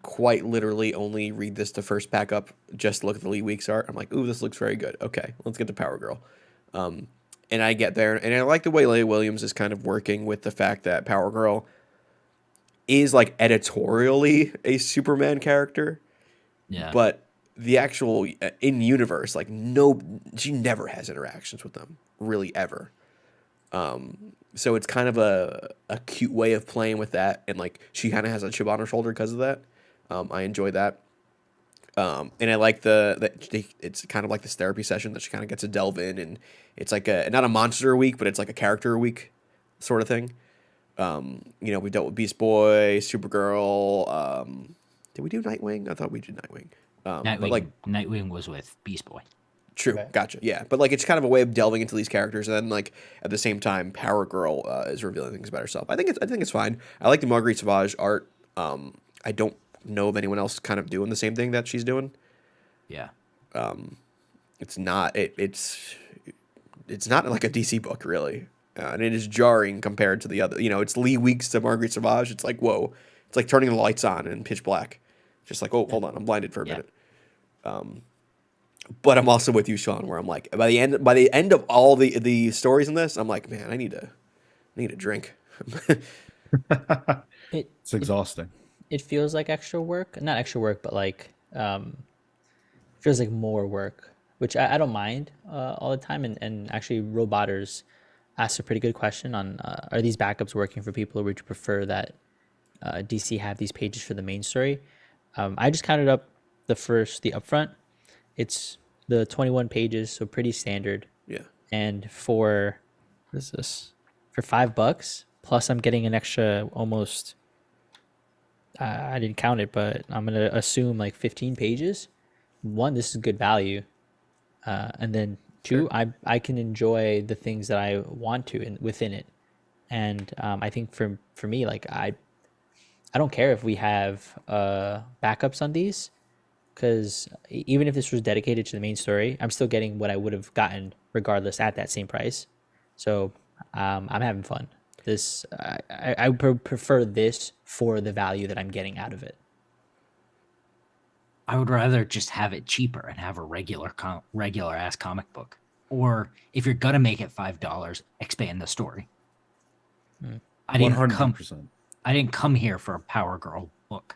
quite literally only read this the first pack up, just look at the Lee Weeks art. I'm like, ooh, this looks very good. Okay, let's get to Power Girl. And I get there, and I like the way Leigh Williams is kind of working with the fact that Power Girl is like editorially a Superman character, Yeah. but the actual in universe, like no, she never has interactions with them really ever. So it's kind of a cute way of playing with that, and like she kind of has a chip on her shoulder because of that. I enjoy that. And I like it's kind of like this therapy session that she kind of gets to delve in, and it's like not a monster a week, but it's like a character a week sort of thing. We dealt with Beast Boy, Supergirl. Did we do Nightwing? I thought we did Nightwing. But like Nightwing was with Beast Boy. true, Okay. gotcha, yeah. But like it's kind of a way of delving into these characters, and then like at the same time, Power Girl is revealing things about herself. I think it's fine. I like the Marguerite Sauvage art. I don't know of anyone else kind of doing the same thing that she's doing. Yeah. It's not it's not like a DC book really, and it is jarring compared to the other. It's Lee Weeks to Marguerite Sauvage. It's like whoa, it's like turning the lights on in pitch black. Just like, oh, hold on, I'm blinded for a minute. But I'm also with you, Sean, where I'm like, by the end of all the stories in this, I'm like, man, I need a drink. It's exhausting. It feels like extra work, not extra work, but like feels like more work, which I don't mind all the time. And actually, Robotters asked a pretty good question on are these backups working for people, or would you prefer that DC have these pages for the main story? I just counted up the upfront. It's the 21 pages, so pretty standard. Yeah. And for what is this? For $5, plus I'm getting an extra almost. I didn't count it, but I'm gonna assume like 15 pages. One, this is good value, and then two, I can enjoy the things that I want to within it, and I think for me, like I don't care if we have backups on these, because even if this was dedicated to the main story, I'm still getting what I would have gotten regardless at that same price. So I'm having fun. This I would prefer this for the value that I'm getting out of it. I would rather just have it cheaper and have a regular ass comic book. Or if you're gonna make it $5, expand the story. I didn't 100%. I didn't come here for a Power Girl book.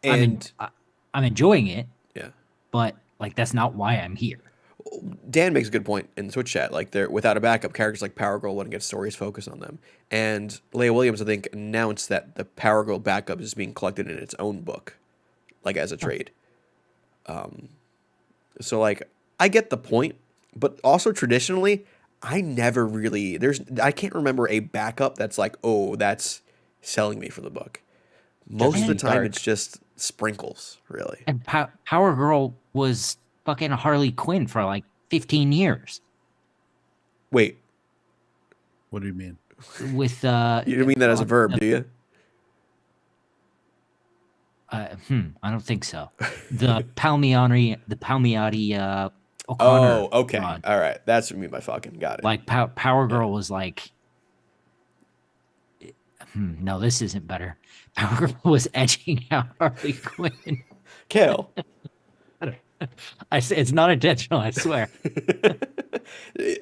And I'm enjoying it, yeah, but like that's not why I'm here. Dan makes a good point in Switch chat. Like, they're without a backup, characters like Power Girl wouldn't get stories focused on them. And Leigh Williams, I think, announced that the Power Girl backup is being collected in its own book, like as a trade. So like, I get the point, but also traditionally, I can't remember a backup that's like, oh, that's selling me for the book. Most of the time, it's just sprinkles, really. And Power Girl was fucking Harley Quinn for like 15 years. Wait, What do you mean? With you don't mean that as a verb, do you? I don't think so. The Palmiotti O'Connor. Oh, okay. run. All right. That's what I mean by fucking got it. Like Power Girl was like, no, this isn't better. Power Girl was edging out Harley Quinn. Kale. I say it's not intentional. I swear.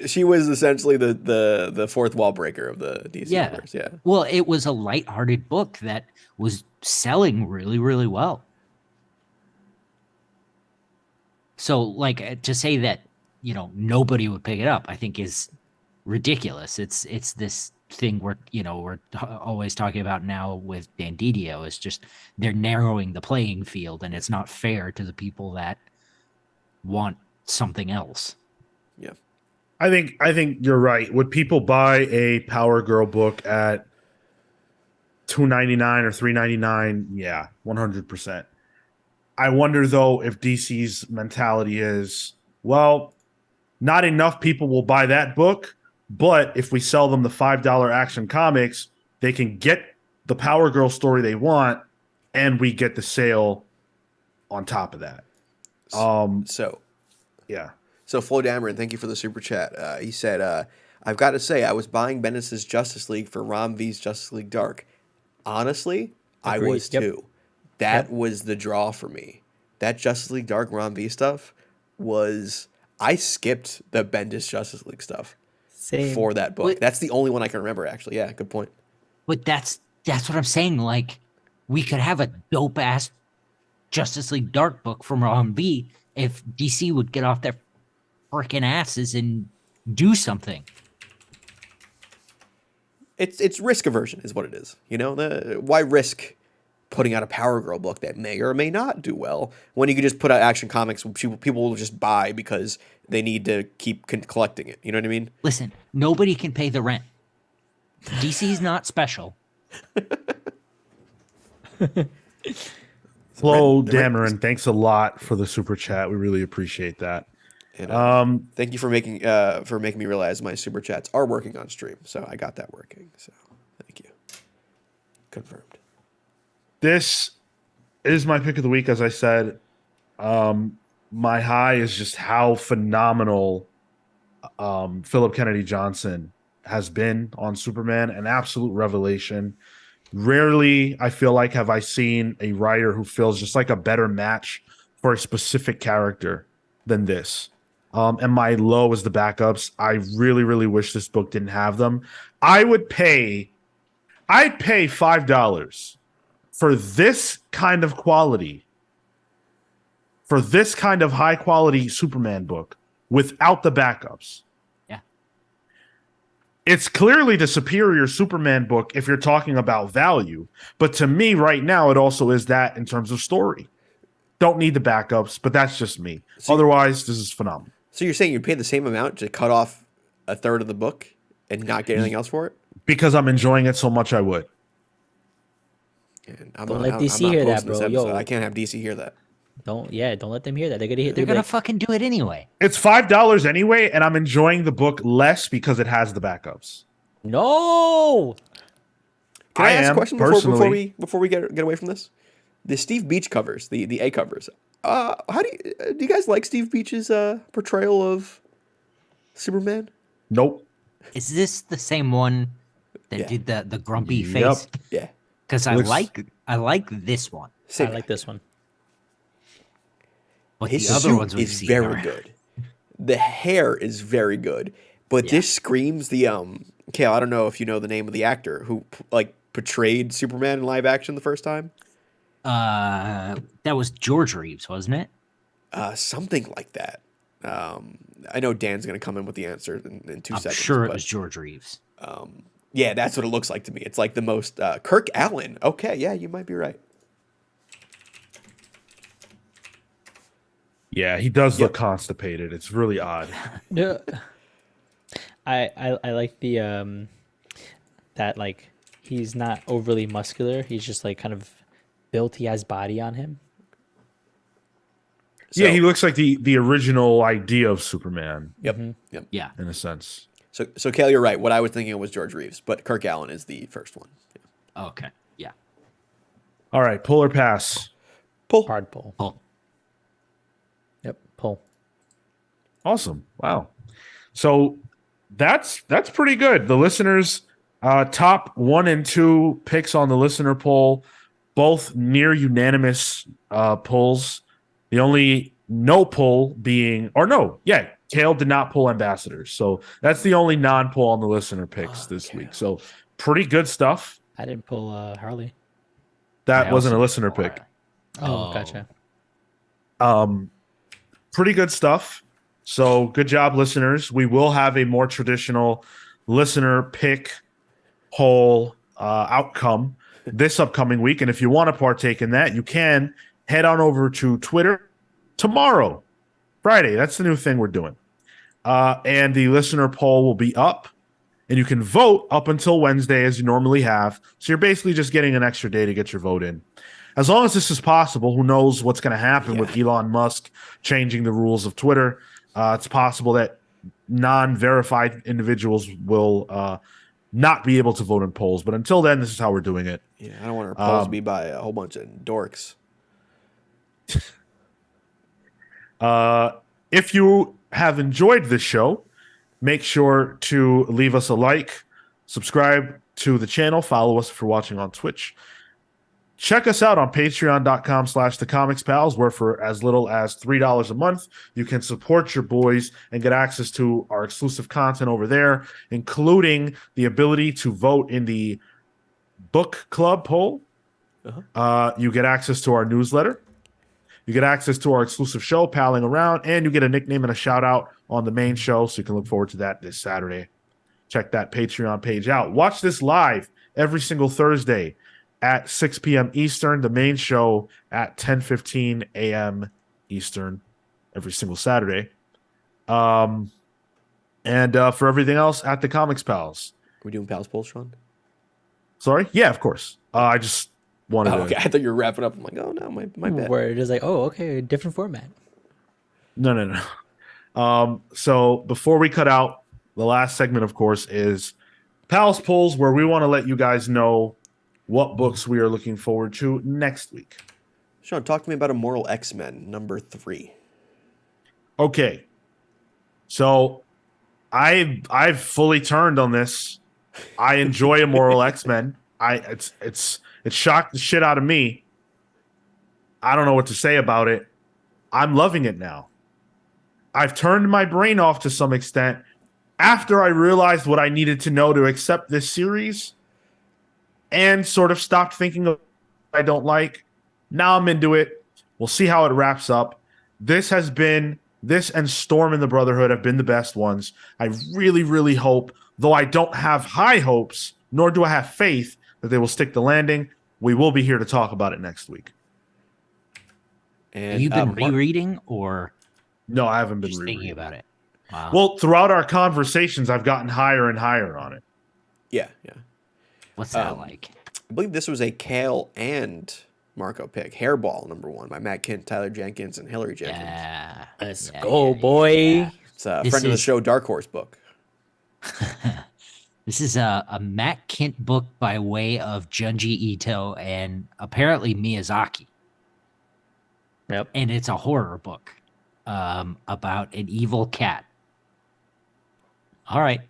She was essentially the fourth wall breaker of the DC universe. Yeah. Well, it was a lighthearted book that was selling really, really well. So, like, to say that nobody would pick it up, I think is ridiculous. It's this thing we're always talking about now with Dan Didio is just they're narrowing the playing field, and it's not fair to the people that want something else. Yeah. I think you're right. Would people buy a Power Girl book at $2.99 or $3.99? Yeah, 100%. I wonder though if DC's mentality is, well, not enough people will buy that book, but if we sell them the $5 Action Comics, they can get the Power Girl story they want, and we get the sale on top of that. So Yeah. So Flo Dameron, thank you for the super chat. He said, I've got to say, I was buying Bendis's Justice League for Ram V's Justice League Dark. Honestly, I Agreed. was Yep. too. That was the draw for me. That Justice League Dark Ram V stuff was... I skipped the Bendis Justice League stuff for that book. Wait. That's the only one I can remember, actually. Yeah, good point. But that's what I'm saying. Like, we could have a dope ass Justice League Dark book from Ron V if DC would get off their freaking asses and do something. It's risk aversion is what it is. You know, why risk putting out a Power Girl book that may or may not do well when you could just put out Action Comics people will just buy because they need to keep collecting it. You know what I mean? Listen, nobody can pay the rent. DC's not special. Flo Dameron, thanks a lot for the super chat. We really appreciate that. And thank you for making me realize my super chats are working on stream. So I got that working. So thank you. Confirmed. This is my pick of the week, as I said. My high is just how phenomenal Philip Kennedy Johnson has been on Superman, an absolute revelation. Rarely, I feel like, have I seen a writer who feels just like a better match for a specific character than this. And my low is the backups. I really, really wish this book didn't have them. I'd pay $5 for this kind of quality, for this kind of high quality Superman book without the backups. Yeah. It's clearly the superior Superman book if you're talking about value. But to me right now, it also is that in terms of story. Don't need the backups, but that's just me. Otherwise, this is phenomenal. So you're saying you pay the same amount to cut off a third of the book and not get anything else for it? Because I'm enjoying it so much, I would. And Don't let DC hear that, bro. Yo. I can't have DC hear that. Don't let them hear that. They're gonna hear. They're gonna fucking do it anyway. It's $5 anyway, and I'm enjoying the book less because it has the backups. No. Can I ask a question before we get away from this? The Steve Beach covers, the A covers. How do you guys like Steve Beach's portrayal of Superman? Nope. Is this the same one that did the grumpy face? Yeah. Because I like this one. Same. I like this one. But His the other suit ones we've is seen very are- good. The hair is very good, but this screams the Kale, I don't know if you know the name of the actor who portrayed Superman in live action the first time. That was George Reeves, wasn't it? Something like that. I know Dan's gonna come in with the answer in 2 I'm seconds. sure it but, was George Reeves. Yeah, that's what it looks like to me. It's like the most Kirk Allen. Okay, yeah, you might be right. Yeah, he does look constipated. It's really odd. Yeah. I like the that like he's not overly muscular. He's just like kind of built. He has body on him. Yeah, he looks like the original idea of Superman. Yep. Mm-hmm. Yep. Yeah. In a sense. So Kale, you're right. What I was thinking was George Reeves, but Kirk Allen is the first one. Yeah. Okay. Yeah. All right, pull or pass. Pull. Hard pull. Pull. Yep. Pull. Awesome. Wow. So that's pretty good. The listeners' top 1 and 2 picks on the listener poll, both near unanimous pulls. The only no pull being, Kale did not pull ambassadors. So that's the only non-pull on the listener picks this week. So pretty good stuff. I didn't pull Harley. That I wasn't a also listener pull pick. Oh, gotcha. Pretty good stuff. So good job, listeners. We will have a more traditional listener pick poll outcome this upcoming week. And if you want to partake in that, you can head on over to Twitter tomorrow, Friday. That's the new thing we're doing. And the listener poll will be up, and you can vote up until Wednesday as you normally have. So you're basically just getting an extra day to get your vote in. As long as this is possible, who knows what's going to happen with Elon Musk changing the rules of Twitter. It's possible that non-verified individuals will not be able to vote in polls. But until then, this is how we're doing it. Yeah, I don't want our polls to be by a whole bunch of dorks. If you have enjoyed this show, make sure to leave us a like, subscribe to the channel, follow us if you're watching on Twitch. Check us out on patreon.com/thecomicspals, where for as little as $3 a month, you can support your boys and get access to our exclusive content over there, including the ability to vote in the book club poll. You get access to our newsletter. You get access to our exclusive show, Palling Around, and you get a nickname and a shout out on the main show, so you can look forward to that this Saturday. Check that Patreon page out. Watch this live every single Thursday at 6 p.m. Eastern, the main show at 10:15 a.m. Eastern every single Saturday. And for everything else, at the Comics Pals. Are we doing Pals polls, Sean? Sorry? Yeah, of course. I just wanted to... Okay, I thought you were wrapping up. I'm like, oh, no, my bad. Where it is like, oh, okay, different format. No. So before we cut out, the last segment, of course, is Pals Polls, where we want to let you guys know what books we are looking forward to next week. Sean, talk to me about Immortal X-Men #3. Okay. So I've fully turned on this. I enjoy Immortal X-Men. It shocked the shit out of me. I don't know what to say about it. I'm loving it now. I've turned my brain off to some extent after I realized what I needed to know to accept this series and sort of stopped thinking of what I don't like. Now I'm into it. We'll see how it wraps up. This and Storm and the Brotherhood have been the best ones. I really, really hope, though I don't have high hopes, nor do I have faith that they will stick the landing. We will be here to talk about it next week. And Have you been rereading or No, I haven't been just thinking rereading about it? Wow. Well, throughout our conversations, I've gotten higher and higher on it. Yeah. What's that like? I believe this was a Kale and Marco pick. Hairball #1 by Matt Kent, Tyler Jenkins, and Hillary Jenkins. Yeah. Let's go, boy. It's a This friend of the is- show, Dark Horse book. This is a Matt Kent book by way of Junji Ito and apparently Miyazaki. Yep. And it's a horror book about an evil cat. All right.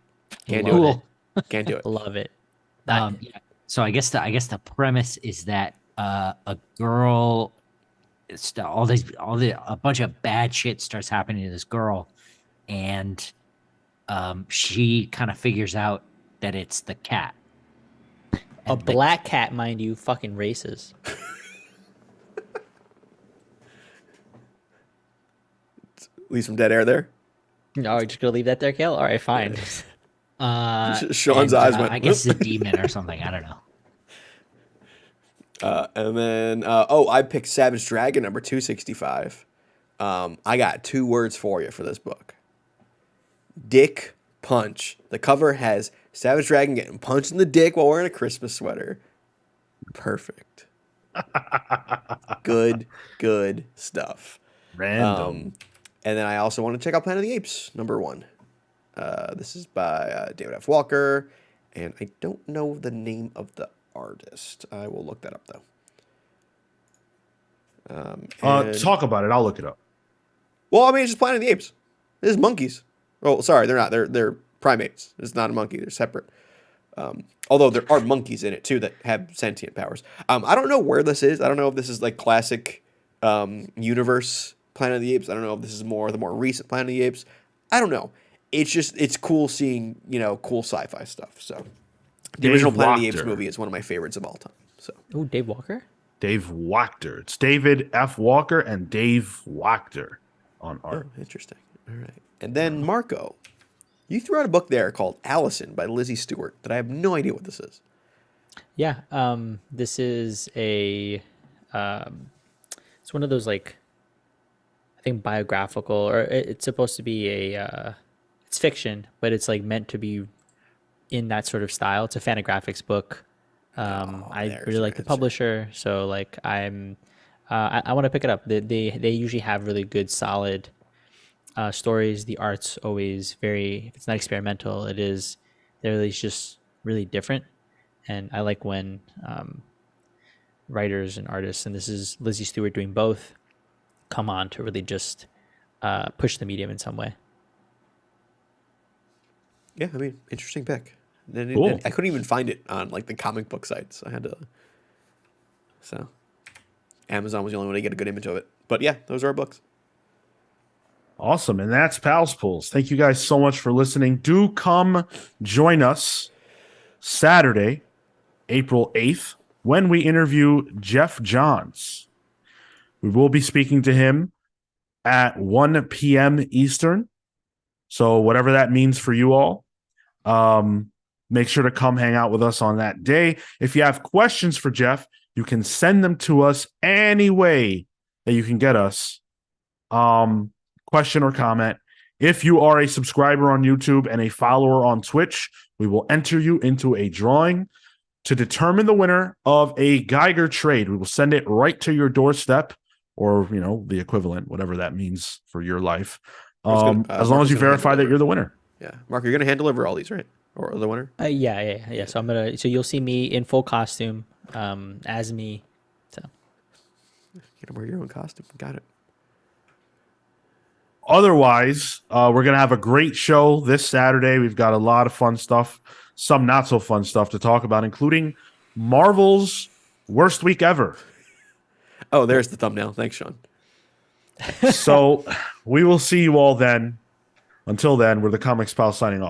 Can't do Cool. it. Can't do it. Love it. Yeah. So I guess the premise is that a girl, a bunch of bad shit starts happening to this girl, and she kind of figures out that it's the cat. A And the- black cat, mind you, fucking racist. Leave some dead air there. No, you're just gonna leave that there, Kale? All right, fine. Sean's and, eyes went, I guess it's a demon or something. I don't know. And then, I picked Savage Dragon #265. I got 2 words for you for this book. Dick punch. The cover has Savage Dragon getting punched in the dick while wearing a Christmas sweater. Perfect. Good stuff. Random. And then I also want to check out Planet of the Apes #1. This is by David F. Walker, and I don't know the name of the artist. I will look that up though. Talk about it. I'll look it up. Well, I mean, it's just Planet of the Apes. This is monkeys. Oh, sorry, they're not. They're primates. It's not a monkey. They're separate. Although there are monkeys in it too that have sentient powers. I don't know where this is. I don't know if this is like classic universe Planet of the Apes. I don't know if this is the more recent Planet of the Apes. I don't know. It's cool seeing, cool sci-fi stuff. So the Dave original Planet of the Apes Wachter. movie is one of my favorites of all time. So Ooh, Dave Walker? Dave Wachter. It's David F. Walker and Dave Wachter on art. interesting. All right. And then Marco, You threw out a book there called Allison by Lizzie Stewart that I have no idea what this is. Yeah, this is it's one of those like, I think biographical, or it's supposed to be it's fiction, but it's like meant to be in that sort of style. It's a Fantagraphics book. I there's really your like the answer. publisher, so like I want to pick it up. They usually have really good, solid stories. The art's always very, if it's not experimental, they're really just really different. And I like when writers and artists, and this is Lizzie Stewart doing both, come on to really just push the medium in some way. Yeah, I mean, interesting pick. And Cool. I couldn't even find it on like the comic book sites. I had to. So, Amazon was the only way to get a good image of it. But yeah, those are our books. Awesome. And that's Pals Pools. Thank you guys so much for listening. Do come join us Saturday, April 8th, when we interview Jeff Johns. We will be speaking to him at 1 p.m. Eastern. So whatever that means for you all, make sure to come hang out with us on that day. If you have questions for Jeff, you can send them to us any way that you can get us. Question or comment. If you are a subscriber on YouTube and a follower on Twitch, we will enter you into a drawing to determine the winner of a Geiger trade. We will send it right to your doorstep, or the equivalent, whatever that means for your life. As long as you verify that you're the winner. Yeah, Mark, you're gonna hand deliver all these, right? Or the winner? Yeah. So you'll see me in full costume, as me. So You gotta wear your own costume. Got it. Otherwise, we're going to have a great show this Saturday. We've got a lot of fun stuff, some not so fun stuff to talk about, including Marvel's worst week ever. Oh, there's the thumbnail. Thanks, Sean. So we will see you all then. Until then, we're the Comics Pal signing off.